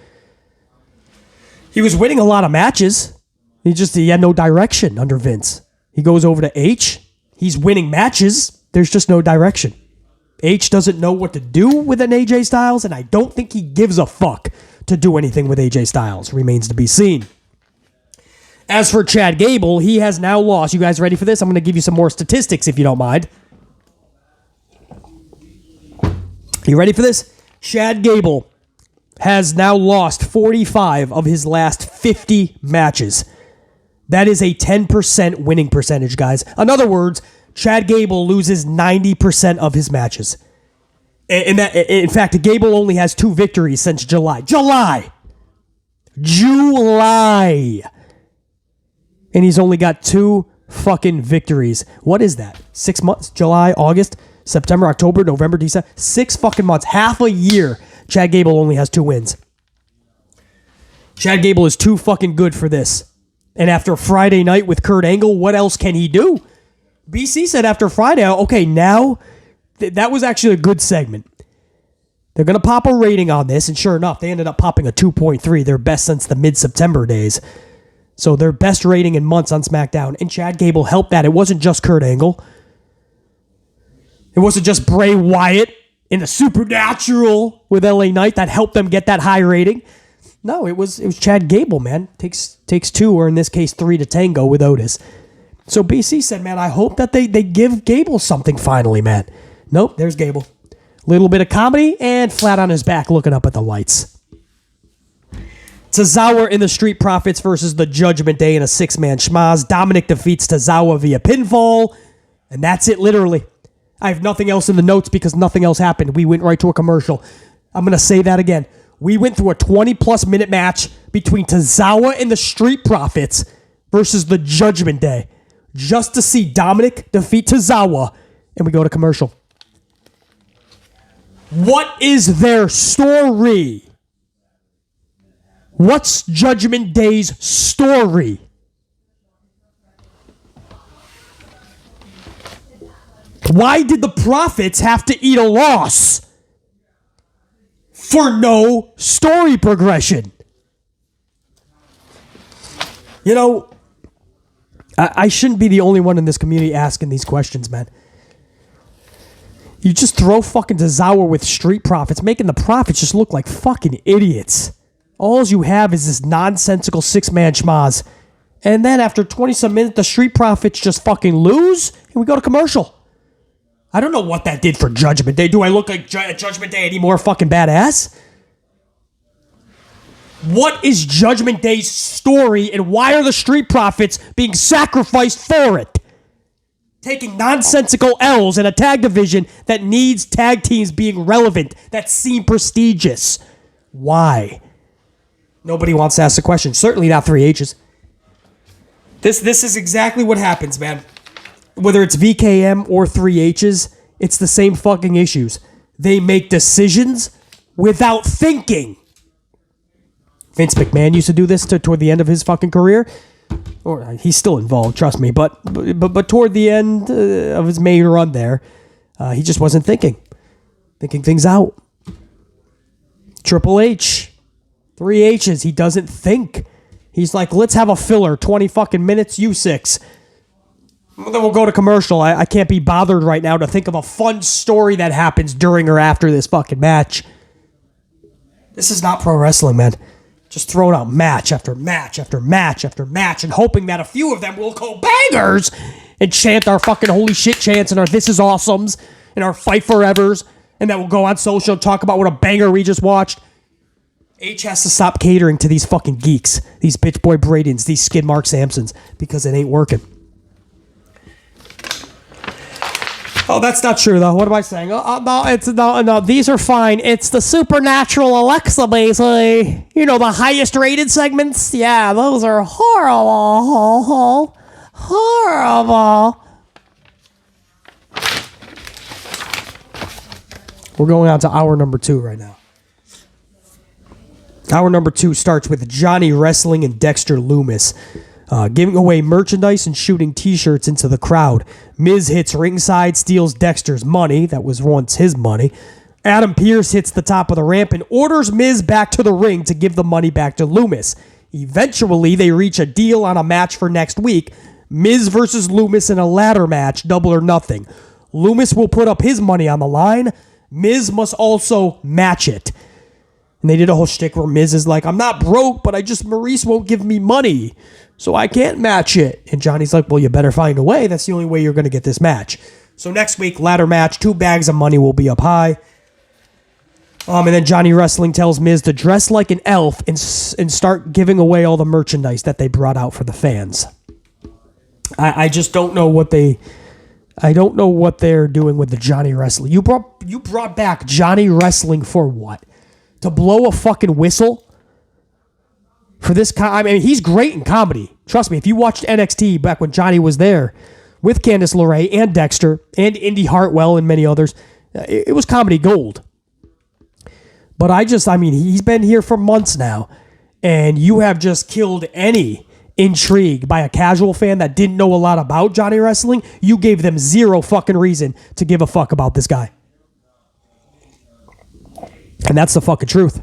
A: He was winning a lot of matches. He had no direction under Vince. He goes over to H. He's winning matches. There's just no direction. H doesn't know what to do with an AJ Styles, and I don't think he gives a fuck to do anything with AJ Styles. Remains to be seen. As for Chad Gable, he has now lost. You guys ready for this? I'm going to give you some more statistics if you don't mind. You ready for this? Chad Gable has now lost 45 of his last 50 matches. That is a 10% winning percentage, guys. In other words, Chad Gable loses 90% of his matches. In fact, Gable only has 2 victories since July. July! And he's only got 2 fucking victories. What is that? 6 months? July, August, September, October, November, December. 6 fucking months. Half a year. Chad Gable only has 2 wins. Chad Gable is too fucking good for this. And after Friday night with Kurt Angle, what else can he do? BC said after Friday, okay, now that was actually a good segment. They're going to pop a rating on this, and sure enough, they ended up popping a 2.3, their best since the mid-September days. So their best rating in months on SmackDown, and Chad Gable helped that. It wasn't just Kurt Angle. It It wasn't just Bray Wyatt in the Supernatural with LA Knight that helped them get that high rating. No, it was Chad Gable, man. Takes two, or in this case, three to tango with Otis. So BC said, man, I hope that they give Gable something finally, man. Nope, there's Gable. Little bit of comedy and flat on his back looking up at the lights. Tozowa in the Street Profits versus the Judgment Day in a 6-man schmaz. Dominic defeats Tozowa via pinfall. And that's it, literally. I have nothing else in the notes because nothing else happened. We went right to a commercial. I'm going to say that again. We went through a 20-plus minute match between Tozowa and the Street Profits versus the Judgment Day just to see Dominic defeat Tozowa, and we go to commercial. What is their story? What's Judgment Day's story? Why did the Profits have to eat a loss for no story progression? You know, I shouldn't be the only one in this community asking these questions, man. You just throw fucking Tozowa with Street Profits, making the Profits just look like fucking idiots. All you have is this nonsensical 6-man schmaz. And then after 20-some minutes, the Street Profits just fucking lose, and we go to commercial. I don't know what that did for Judgment Day. Do I look like Judgment Day any more fucking badass? What is Judgment Day's story, and why are the Street Profits being sacrificed for it? Taking nonsensical L's in a tag division that needs tag teams being relevant, that seem prestigious. Why? Nobody wants to ask the question. Certainly not 3H's. This is exactly what happens, man. Whether it's VKM or 3H's, it's the same fucking issues. They make decisions without thinking. Vince McMahon used to do this toward the end of his fucking career. Or he's still involved, trust me. But toward the end of his main run there, he just wasn't thinking things out. Triple H. 3H's, he doesn't think. He's like, let's have a filler, 20 fucking minutes, you 6. Then we'll go to commercial. I can't be bothered right now to think of a fun story that happens during or after this fucking match. This is not pro wrestling, man. Just throwing out match after match after match after match and hoping that a few of them will go bangers and chant our fucking holy shit chants and our this is awesomes and our fight forevers, and that we'll go on social and talk about what a banger we just watched. H has to stop catering to these fucking geeks, these bitch boy Bradens, these skid mark Samsons, because it ain't working. Oh, that's not true, though. What am I saying? No, these are fine. It's the Supernatural Alexa, basically. You know, the highest rated segments? Yeah, those are horrible. Horrible. We're going on to hour number 2 right now. Hour number 2 starts with Johnny Wrestling and Dexter Lumis. Giving away merchandise and shooting t-shirts into the crowd. Miz hits ringside, steals Dexter's money. That was once his money. Adam Pearce hits the top of the ramp and orders Miz back to the ring to give the money back to Lumis. Eventually, they reach a deal on a match for next week. Miz versus Lumis in a ladder match, double or nothing. Lumis will put up his money on the line. Miz must also match it. And they did a whole shtick where Miz is like, I'm not broke, but Maurice won't give me money, so I can't match it. And Johnny's like, well, you better find a way. That's the only way you're going to get this match. So next week, ladder match, 2 bags of money will be up high. And then Johnny Wrestling tells Miz to dress like an elf and start giving away all the merchandise that they brought out for the fans. I just don't know what I don't know what they're doing with the Johnny Wrestling. You brought back Johnny Wrestling for what? To blow a fucking whistle? For this, I mean, he's great in comedy. Trust me, if you watched NXT back when Johnny was there with Candice LeRae and Dexter and Indy Hartwell and many others, it was comedy gold. But he's been here for months now, and you have just killed any intrigue by a casual fan that didn't know a lot about Johnny Wrestling. You gave them zero fucking reason to give a fuck about this guy. And that's the fucking truth.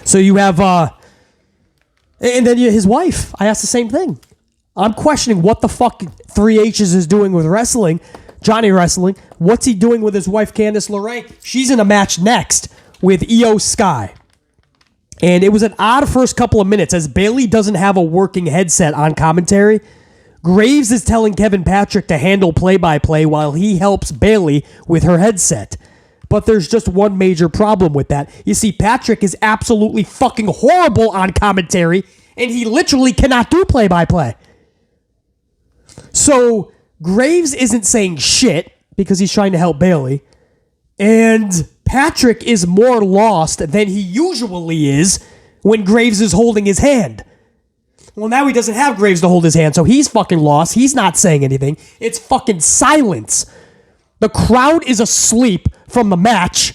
A: So you have, and then his wife. I asked the same thing. I'm questioning what the fuck 3H's is doing with wrestling. Johnny Wrestling. What's he doing with his wife, Candice LeRae? She's in a match next with Iyo Sky. And it was an odd first couple of minutes as Bayley doesn't have a working headset on commentary. Graves is telling Kevin Patrick to handle play-by-play while he helps Bayley with her headset. But there's just one major problem with that. You see, Patrick is absolutely fucking horrible on commentary, and he literally cannot do play-by-play. So Graves isn't saying shit because he's trying to help Bayley. And Patrick is more lost than he usually is when Graves is holding his hand. Well, now he doesn't have Graves to hold his hand, so he's fucking lost. He's not saying anything. It's fucking silence. The crowd is asleep from the match,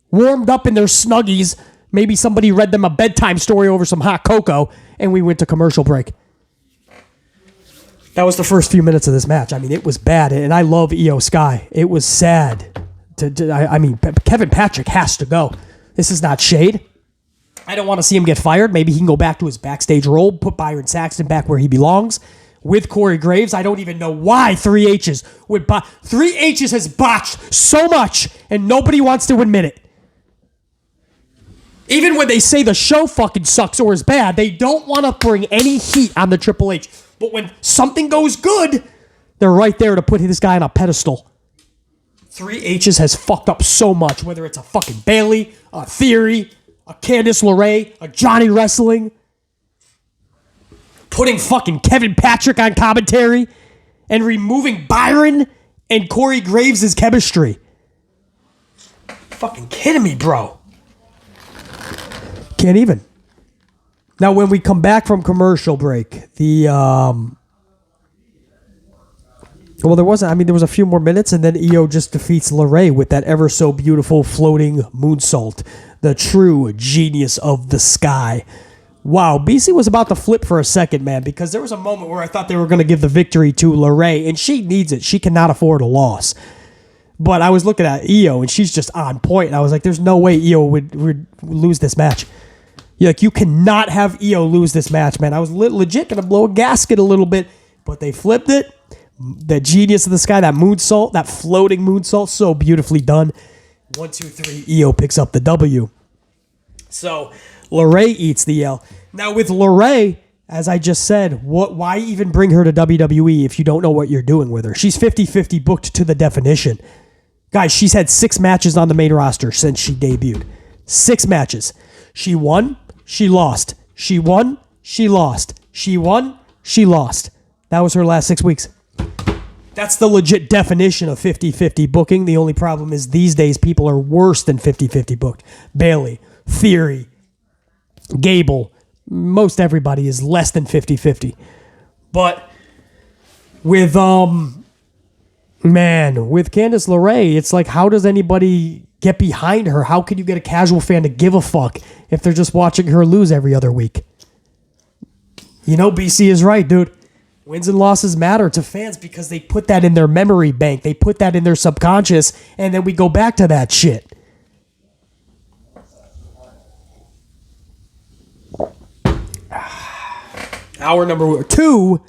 A: warmed up in their Snuggies. Maybe somebody read them a bedtime story over some hot cocoa, and we went to commercial break. That was the first few minutes of this match. I mean, it was bad, and I love Iyo Sky. It was sad. Kevin Patrick has to go. This is not shade. I don't want to see him get fired. Maybe he can go back to his backstage role, put Byron Saxton back where he belongs with Corey Graves. I don't even know why 3H's would 3H's has botched so much, and nobody wants to admit it. Even when they say the show fucking sucks or is bad, they don't want to bring any heat on the Triple H. But when something goes good, they're right there to put this guy on a pedestal. 3H's has fucked up so much, whether it's a fucking Bayley, a Theory, a Candice LeRae, a Johnny Wrestling, putting fucking Kevin Patrick on commentary, and removing Byron and Corey Graves' chemistry. Fucking kidding me, bro. Can't even. Now, when we come back from commercial break, there was a few more minutes, and then Iyo just defeats LeRae with that ever so beautiful floating moonsault. The true genius of the sky. Wow, BC was about to flip for a second, man, because there was a moment where I thought they were going to give the victory to LeRae, and she needs it. She cannot afford a loss. But I was looking at Iyo, and she's just on point, and I was like, there's no way Iyo would lose this match. You cannot have Iyo lose this match, man. I was legit going to blow a gasket a little bit, but they flipped it. The genius of the sky, that moonsault, that floating moonsault, so beautifully done. 1, 2, 3, Iyo picks up the W. So LeRae eats the L. Now with LeRae, as I just said, why even bring her to WWE if you don't know what you're doing with her? She's 50-50 booked to the definition. Guys, she's had 6 matches on the main roster since she debuted. 6 matches. She won, she lost. She won, she lost. She won, she lost. That was her last 6 weeks. That's the legit definition of 50-50 booking. The only problem is these days people are worse than 50-50 booked. Bayley, Theory, Gable, most everybody is less than 50-50. But with Candice LeRae, it's like, how does anybody get behind her? How can you get a casual fan to give a fuck if they're just watching her lose every other week? BC is right, dude. Wins and losses matter to fans because they put that in their memory bank. They put that in their subconscious, and then we go back to that shit. Hour number 2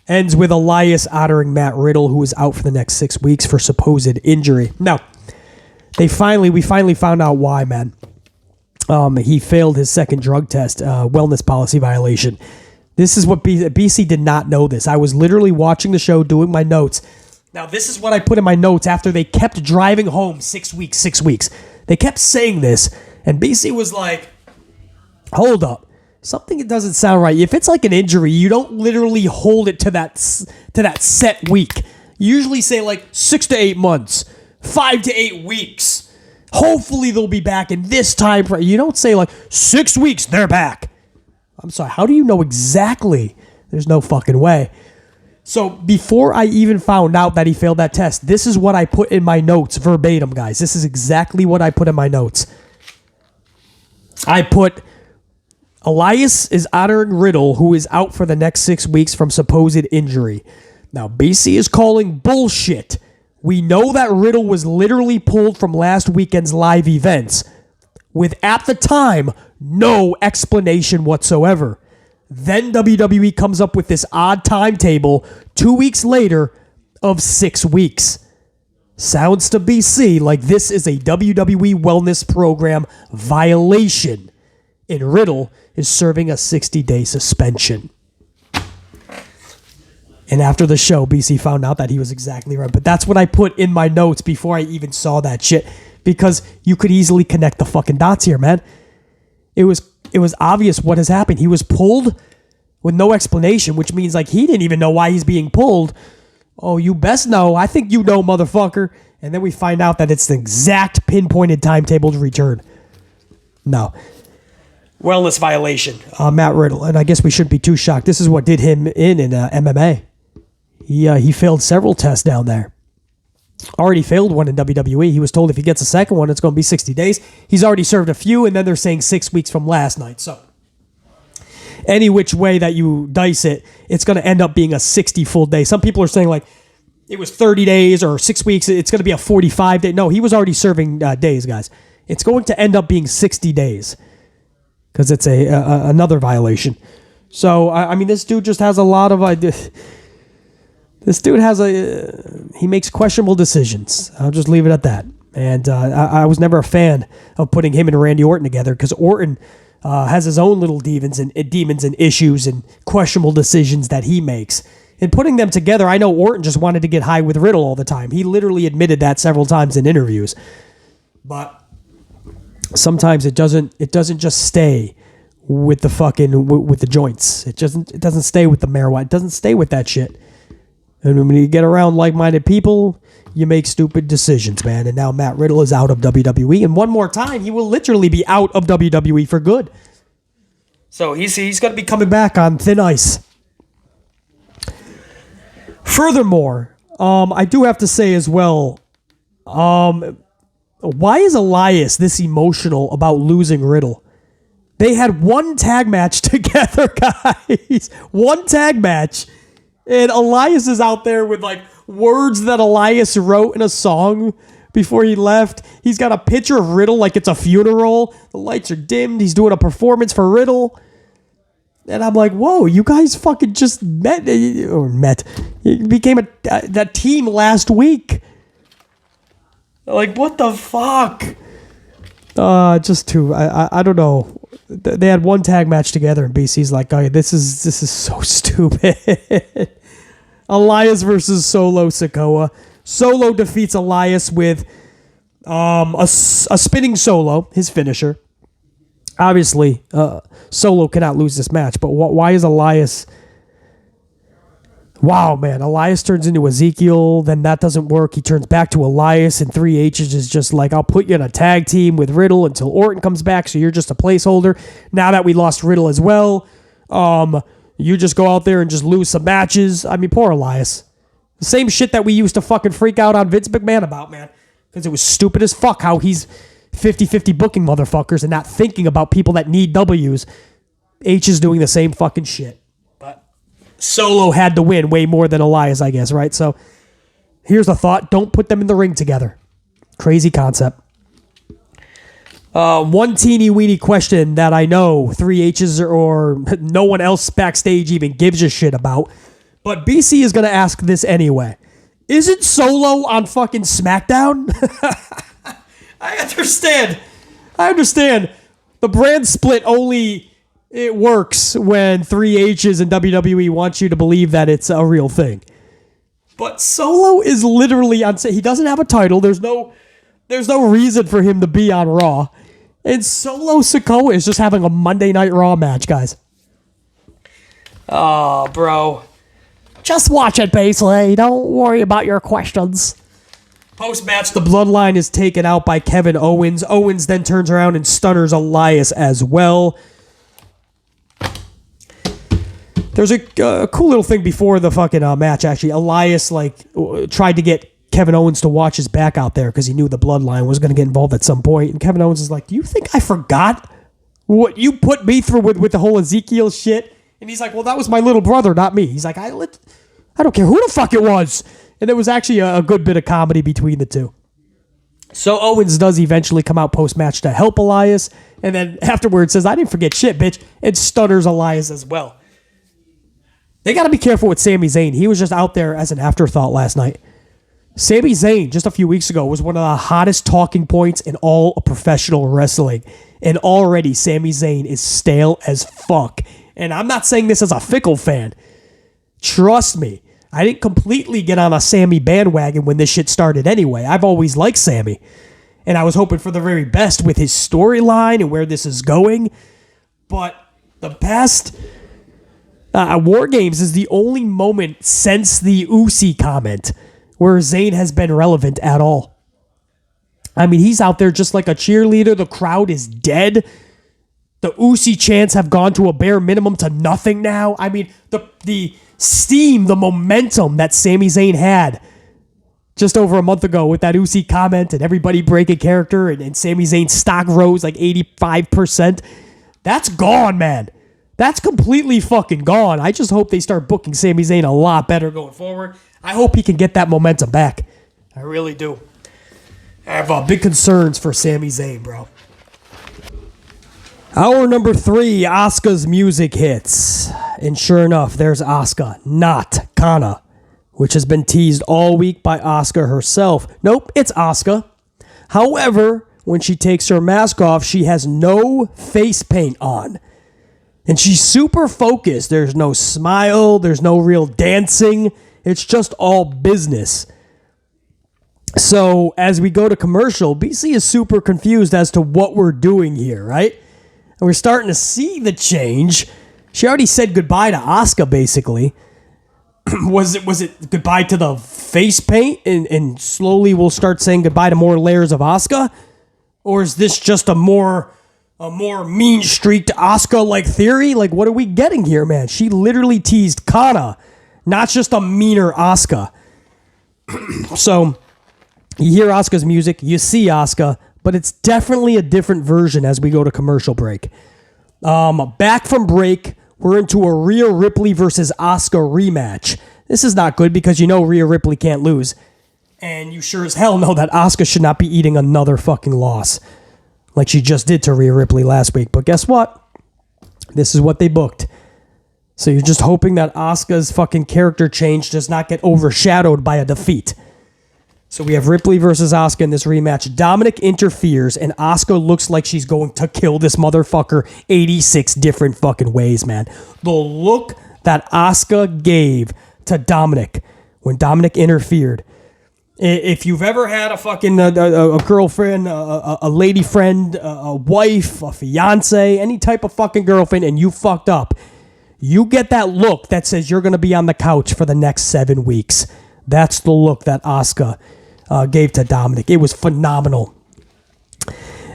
A: ends with Elias honoring Matt Riddle, who is out for the next 6 weeks for supposed injury. Now, we finally found out why, man. He failed his second drug test, wellness policy violation. This is what BC did not know this. I was literally watching the show, doing my notes. Now, this is what I put in my notes after they kept driving home 6 weeks. They kept saying this, and BC was like, hold up. Something doesn't sound right. If it's like an injury, you don't literally hold it to that set week. You usually say like 6 to 8 months, 5 to 8 weeks. Hopefully they'll be back in this time frame. You don't say like 6 weeks, they're back. I'm sorry, how do you know exactly? There's no fucking way. So before I even found out that he failed that test, this is what I put in my notes verbatim, guys. This is exactly what I put in my notes. I put, Elias is honoring Riddle, who is out for the next 6 weeks from supposed injury. Now, BC is calling bullshit. We know that Riddle was literally pulled from last weekend's live events, with, at the time, no explanation whatsoever. Then WWE comes up with this odd timetable. 2 weeks later, of 6 weeks. Sounds to BC like this is a WWE Wellness Program violation, and Riddle is serving a 60-day suspension. And after the show, BC found out that he was exactly right. But that's what I put in my notes before I even saw that shit, because you could easily connect the fucking dots here, man. It was obvious what has happened. He was pulled with no explanation, which means like he didn't even know why he's being pulled. Oh, you best know. I think you know, motherfucker. And then we find out that it's the exact pinpointed timetable to return. No. Wellness violation. Matt Riddle. And I guess we shouldn't be too shocked. This is what did him in MMA. He failed several tests down there. Already failed one in WWE. He was told if he gets a second one, it's going to be 60 days. He's already served a few, and then they're saying 6 weeks from last night. So any which way that you dice it, it's going to end up being a 60 full day. Some people are saying like it was 30 days or 6 weeks. It's going to be a 45 day. No, he was already serving days, guys. It's going to end up being 60 days because it's another violation. So, I mean, this dude just has a lot of ideas. This dude he makes questionable decisions. I'll just leave it at that. And I was never a fan of putting him and Randy Orton together because Orton has his own little demons and issues and questionable decisions that he makes. And putting them together, I know Orton just wanted to get high with Riddle all the time. He literally admitted that several times in interviews. But sometimes it doesn't just stay with the fucking with the joints. It doesn't stay with the marijuana. It doesn't stay with that shit. And when you get around like-minded people, you make stupid decisions, man. And now Matt Riddle is out of WWE. And one more time, he will literally be out of WWE for good. So he's going to be coming back on thin ice. Furthermore, I do have to say as well, why is Elias this emotional about losing Riddle? They had one tag match together, guys. One tag match. And Elias is out there with like words that Elias wrote in a song before he left. He's got a picture of Riddle like it's a funeral. The lights are dimmed. He's doing a performance for Riddle. And I'm like, whoa, you guys fucking just met. You became that team last week. Like, what the fuck? I don't know. They had one tag match together, and BC's like, oh, this is so stupid. Elias versus Solo Sikoa. Solo defeats Elias with a spinning solo, his finisher. Obviously, Solo cannot lose this match, but why is Elias... Wow, man. Elias turns into Ezekiel, then that doesn't work. He turns back to Elias, and 3H's is just like, I'll put you in a tag team with Riddle until Orton comes back, so you're just a placeholder. Now that we lost Riddle as well, you just go out there and just lose some matches. I mean, poor Elias. The same shit that we used to fucking freak out on Vince McMahon about, man. Because it was stupid as fuck how he's 50-50 booking motherfuckers and not thinking about people that need W's. H is doing the same fucking shit. But Solo had to win way more than Elias, I guess, right? So here's a thought. Don't put them in the ring together. Crazy concept. One teeny weeny question that I know 3H's or no one else backstage even gives a shit about, but BC is going to ask this anyway. Isn't Solo on fucking SmackDown? I understand. The brand split it works when 3H's and WWE wants you to believe that it's a real thing. But Solo is literally on... He doesn't have a title. There's no reason for him to be on Raw. And Solo Sikoa is just having a Monday Night Raw match, guys. Oh, bro. Just watch it, Bayley. Don't worry about your questions. Post-match, the Bloodline is taken out by Kevin Owens. Owens then turns around and stunners Elias as well. There's a cool little thing before the fucking match, actually. Elias tried to get Kevin Owens to watch his back out there because he knew the Bloodline was going to get involved at some point. And Kevin Owens is like, do you think I forgot what you put me through with the whole Ezekiel shit? And he's like, well, that was my little brother, not me. He's like, I don't care who the fuck it was. And it was actually a good bit of comedy between the two. So Owens does eventually come out post-match to help Elias. And then afterwards says, I didn't forget shit, bitch. And stunners Elias as well. They got to be careful with Sami Zayn. He was just out there as an afterthought last night. Sami Zayn, just a few weeks ago, was one of the hottest talking points in all of professional wrestling. And already, Sami Zayn is stale as fuck. And I'm not saying this as a fickle fan. Trust me, I didn't completely get on a Sami bandwagon when this shit started anyway. I've always liked Sami. And I was hoping for the very best with his storyline and where this is going. But the past War Games is the only moment since the Usi comment where Zayn has been relevant at all. I mean, he's out there just like a cheerleader. The crowd is dead. The Usi chants have gone to a bare minimum to nothing now. I mean, the steam, the momentum that Sami Zayn had just over a month ago with that Usi comment and everybody breaking character and Sami Zayn's stock rose like 85%. That's gone, man. That's completely fucking gone. I just hope they start booking Sami Zayn a lot better going forward. I hope he can get that momentum back. I really do. I have big concerns for Sami Zayn, bro. Hour number 3, Asuka's music hits. And sure enough, there's Asuka, not Kana, which has been teased all week by Asuka herself. Nope, it's Asuka. However, when she takes her mask off, she has no face paint on. And she's super focused. There's no smile. There's no real dancing. It's just all business. So as we go to commercial, BC is super confused as to what we're doing here, right? And we're starting to see the change. She already said goodbye to Asuka, basically. Was it goodbye to the face paint and slowly we'll start saying goodbye to more layers of Asuka? Or is this just a more mean streaked Asuka-like theory? Like, what are we getting here, man? She literally teased Kana, not just a meaner Asuka. So, you hear Asuka's music, you see Asuka, but it's definitely a different version as we go to commercial break. Back from break, we're into a Rhea Ripley versus Asuka rematch. This is not good because you know Rhea Ripley can't lose. And you sure as hell know that Asuka should not be eating another fucking loss like she just did to Rhea Ripley last week. But guess what? This is what they booked. So you're just hoping that Asuka's fucking character change does not get overshadowed by a defeat. So we have Ripley versus Asuka in this rematch. Dominic interferes, and Asuka looks like she's going to kill this motherfucker 86 different fucking ways, man. The look that Asuka gave to Dominic when Dominic interfered. If you've ever had a fucking a girlfriend, a lady friend, a wife, a fiance, any type of fucking girlfriend, and you fucked up, you get that look that says you're going to be on the couch for the next 7 weeks. That's the look that Asuka gave to Dominic. It was phenomenal.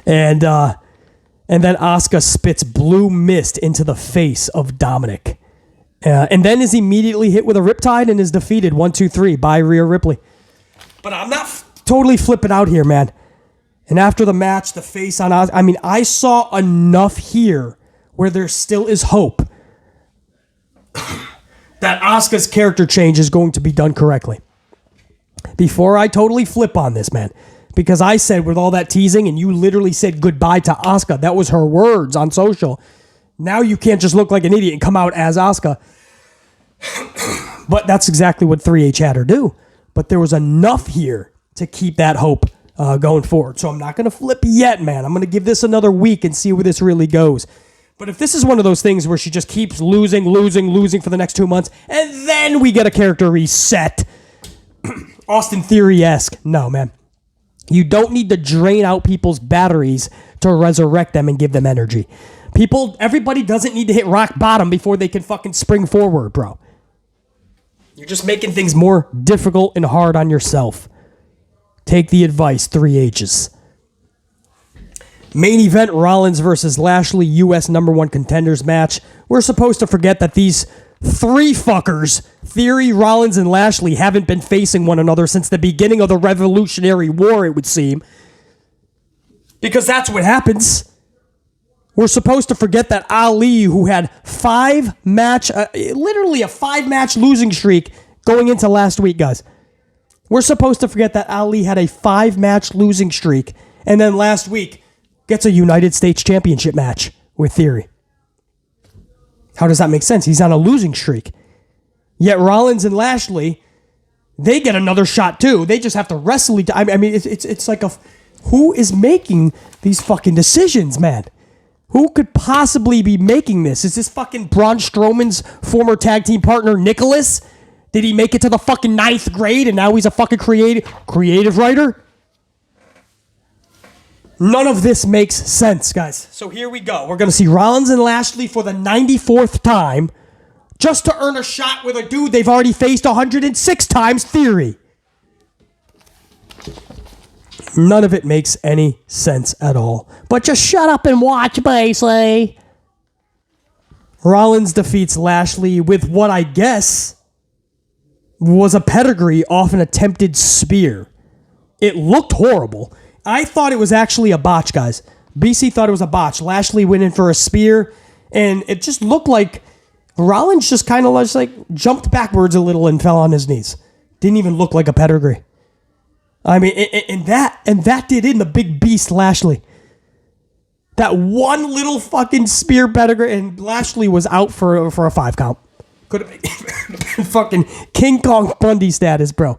A: And then Asuka spits blue mist into the face of Dominic. And then is immediately hit with a riptide and is defeated 1, 2, 3 by Rhea Ripley. But I'm not totally flipping out here, man. And after the match, the face on Asuka, I mean, I saw enough here where there still is hope that Asuka's character change is going to be done correctly. Before I totally flip on this, man. Because I said with all that teasing and you literally said goodbye to Asuka. That was her words on social. Now you can't just look like an idiot and come out as Asuka. But that's exactly what 3H had her do. But there was enough here to keep that hope going forward. So I'm not going to flip yet, man. I'm going to give this another week and see where this really goes. But if this is one of those things where she just keeps losing for the next 2 months, and then we get a character reset, Austin Theory-esque, no, man. You don't need to drain out people's batteries to resurrect them and give them energy. Everybody doesn't need to hit rock bottom before they can fucking spring forward, bro. You're just making things more difficult and hard on yourself. Take the advice, 3H's. Main event, Rollins versus Lashley, U.S. #1 contenders match. We're supposed to forget that these three fuckers, Theory, Rollins, and Lashley, haven't been facing one another since the beginning of the Revolutionary War, it would seem. Because that's what happens. We're supposed to forget that Ali, who had literally a 5-match losing streak going into last week, guys. We're supposed to forget that Ali had a 5-match losing streak, and then last week gets a United States Championship match with Theory. How does that make sense? He's on a losing streak. Yet Rollins and Lashley, they get another shot too. They just have to wrestle. I mean, it's like who is making these fucking decisions, man? Who could possibly be making this? Is this fucking Braun Strowman's former tag team partner, Nicholas? Did he make it to the fucking 9th grade and now he's a fucking creative writer? None of this makes sense, guys. So here we go. We're going to see Rollins and Lashley for the 94th time just to earn a shot with a dude they've already faced 106 times, Theory. None of it makes any sense at all. But just shut up and watch, Bayley. Rollins defeats Lashley with what I guess was a pedigree off an attempted spear. It looked horrible. I thought it was actually a botch, guys. BC thought it was a botch. Lashley went in for a spear, and it just looked like Rollins just kind of just like jumped backwards a little and fell on his knees. Didn't even look like a pedigree. I mean, and that did in the big beast Lashley. That one little fucking spear pedigree, and Lashley was out for a 5 count. Could have been fucking King Kong Bundy status, bro.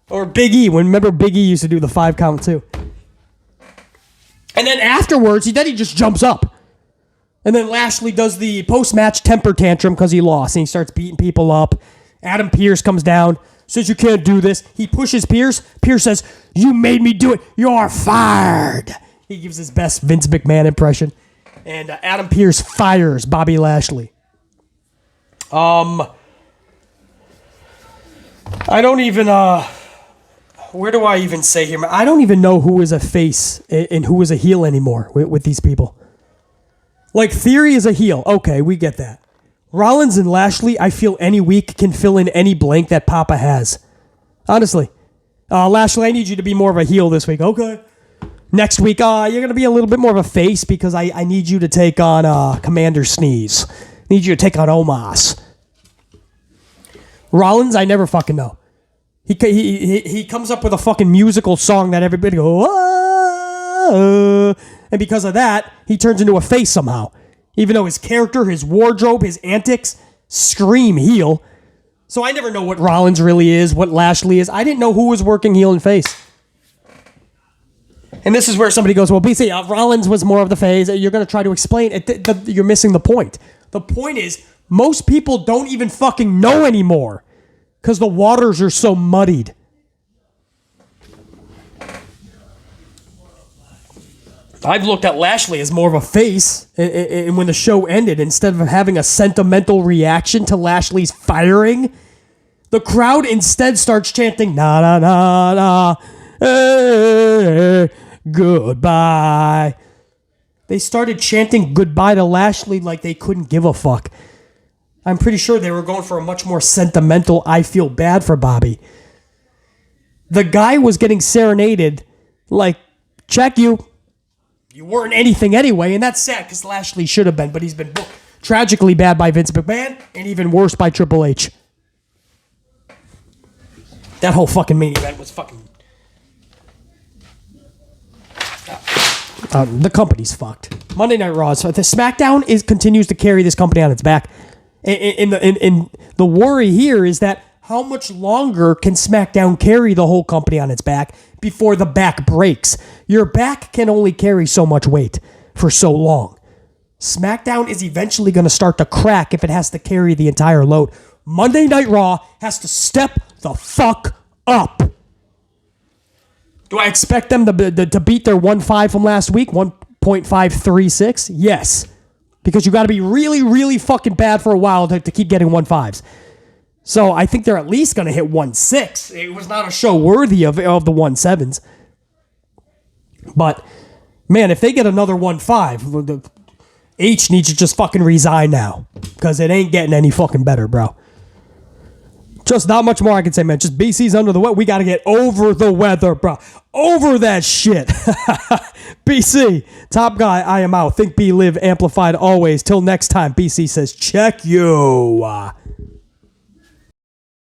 A: Or Big E. Remember Big E used to do the 5 count too. And then afterwards, he just jumps up. And then Lashley does the post-match temper tantrum because he lost, and he starts beating people up. Adam Pearce comes down. Says you can't do this. He pushes Pierce. Pierce says, "You made me do it. You're fired." He gives his best Vince McMahon impression. And Adam Pearce fires Bobby Lashley. I don't even, where do I even say here? I don't even know who is a face and who is a heel anymore with these people. Like, Theory is a heel. Okay, we get that. Rollins and Lashley, I feel any week can fill in any blank that Papa has. Honestly. Lashley, I need you to be more of a heel this week. Okay. Next week, you're going to be a little bit more of a face because I need you to take on Commander Sneeze. Need you to take on Omos. Rollins, I never fucking know. He comes up with a fucking musical song that everybody goes, "Whoa," and because of that, he turns into a face somehow. Even though his character, his wardrobe, his antics scream heel. So I never know what Rollins really is, what Lashley is. I didn't know who was working heel and face. And this is where somebody goes, well, BC, Rollins was more of the face. You're going to try to explain it. You're missing the point. The point is, most people don't even fucking know anymore because the waters are so muddied. I've looked at Lashley as more of a face, and when the show ended, instead of having a sentimental reaction to Lashley's firing, the crowd instead starts chanting, "Na na na na, hey, goodbye." They started chanting goodbye to Lashley like they couldn't give a fuck. I'm pretty sure they were going for a much more sentimental, I feel bad for Bobby. The guy was getting serenaded like, check you. You weren't anything anyway, and that's sad because Lashley should have been, but he's been booked tragically bad by Vince McMahon and even worse by Triple H. That whole fucking main event was fucking... the company's fucked. Monday Night Raw. So the SmackDown continues to carry this company on its back. And the worry here is that how much longer can SmackDown carry the whole company on its back before the back breaks? Your back can only carry so much weight for so long. SmackDown is eventually going to start to crack if it has to carry the entire load. Monday Night Raw has to step the fuck up. Do I expect them to beat their 1.5 from last week? 1.536? Yes. Because you got to be really, really fucking bad for a while to keep getting 1.5s. So I think they're at least going to hit 1.6. It was not a show worthy of the 1.7s. But, man, if they get another 1.5, the H needs to just fucking resign now. Because it ain't getting any fucking better, bro. Just not much more I can say, man. Just BC's under the weather. We got to get over the weather, bro. Over that shit. BC, top guy, I am out. Think, be, live, amplified always. Till next time, BC says, check you.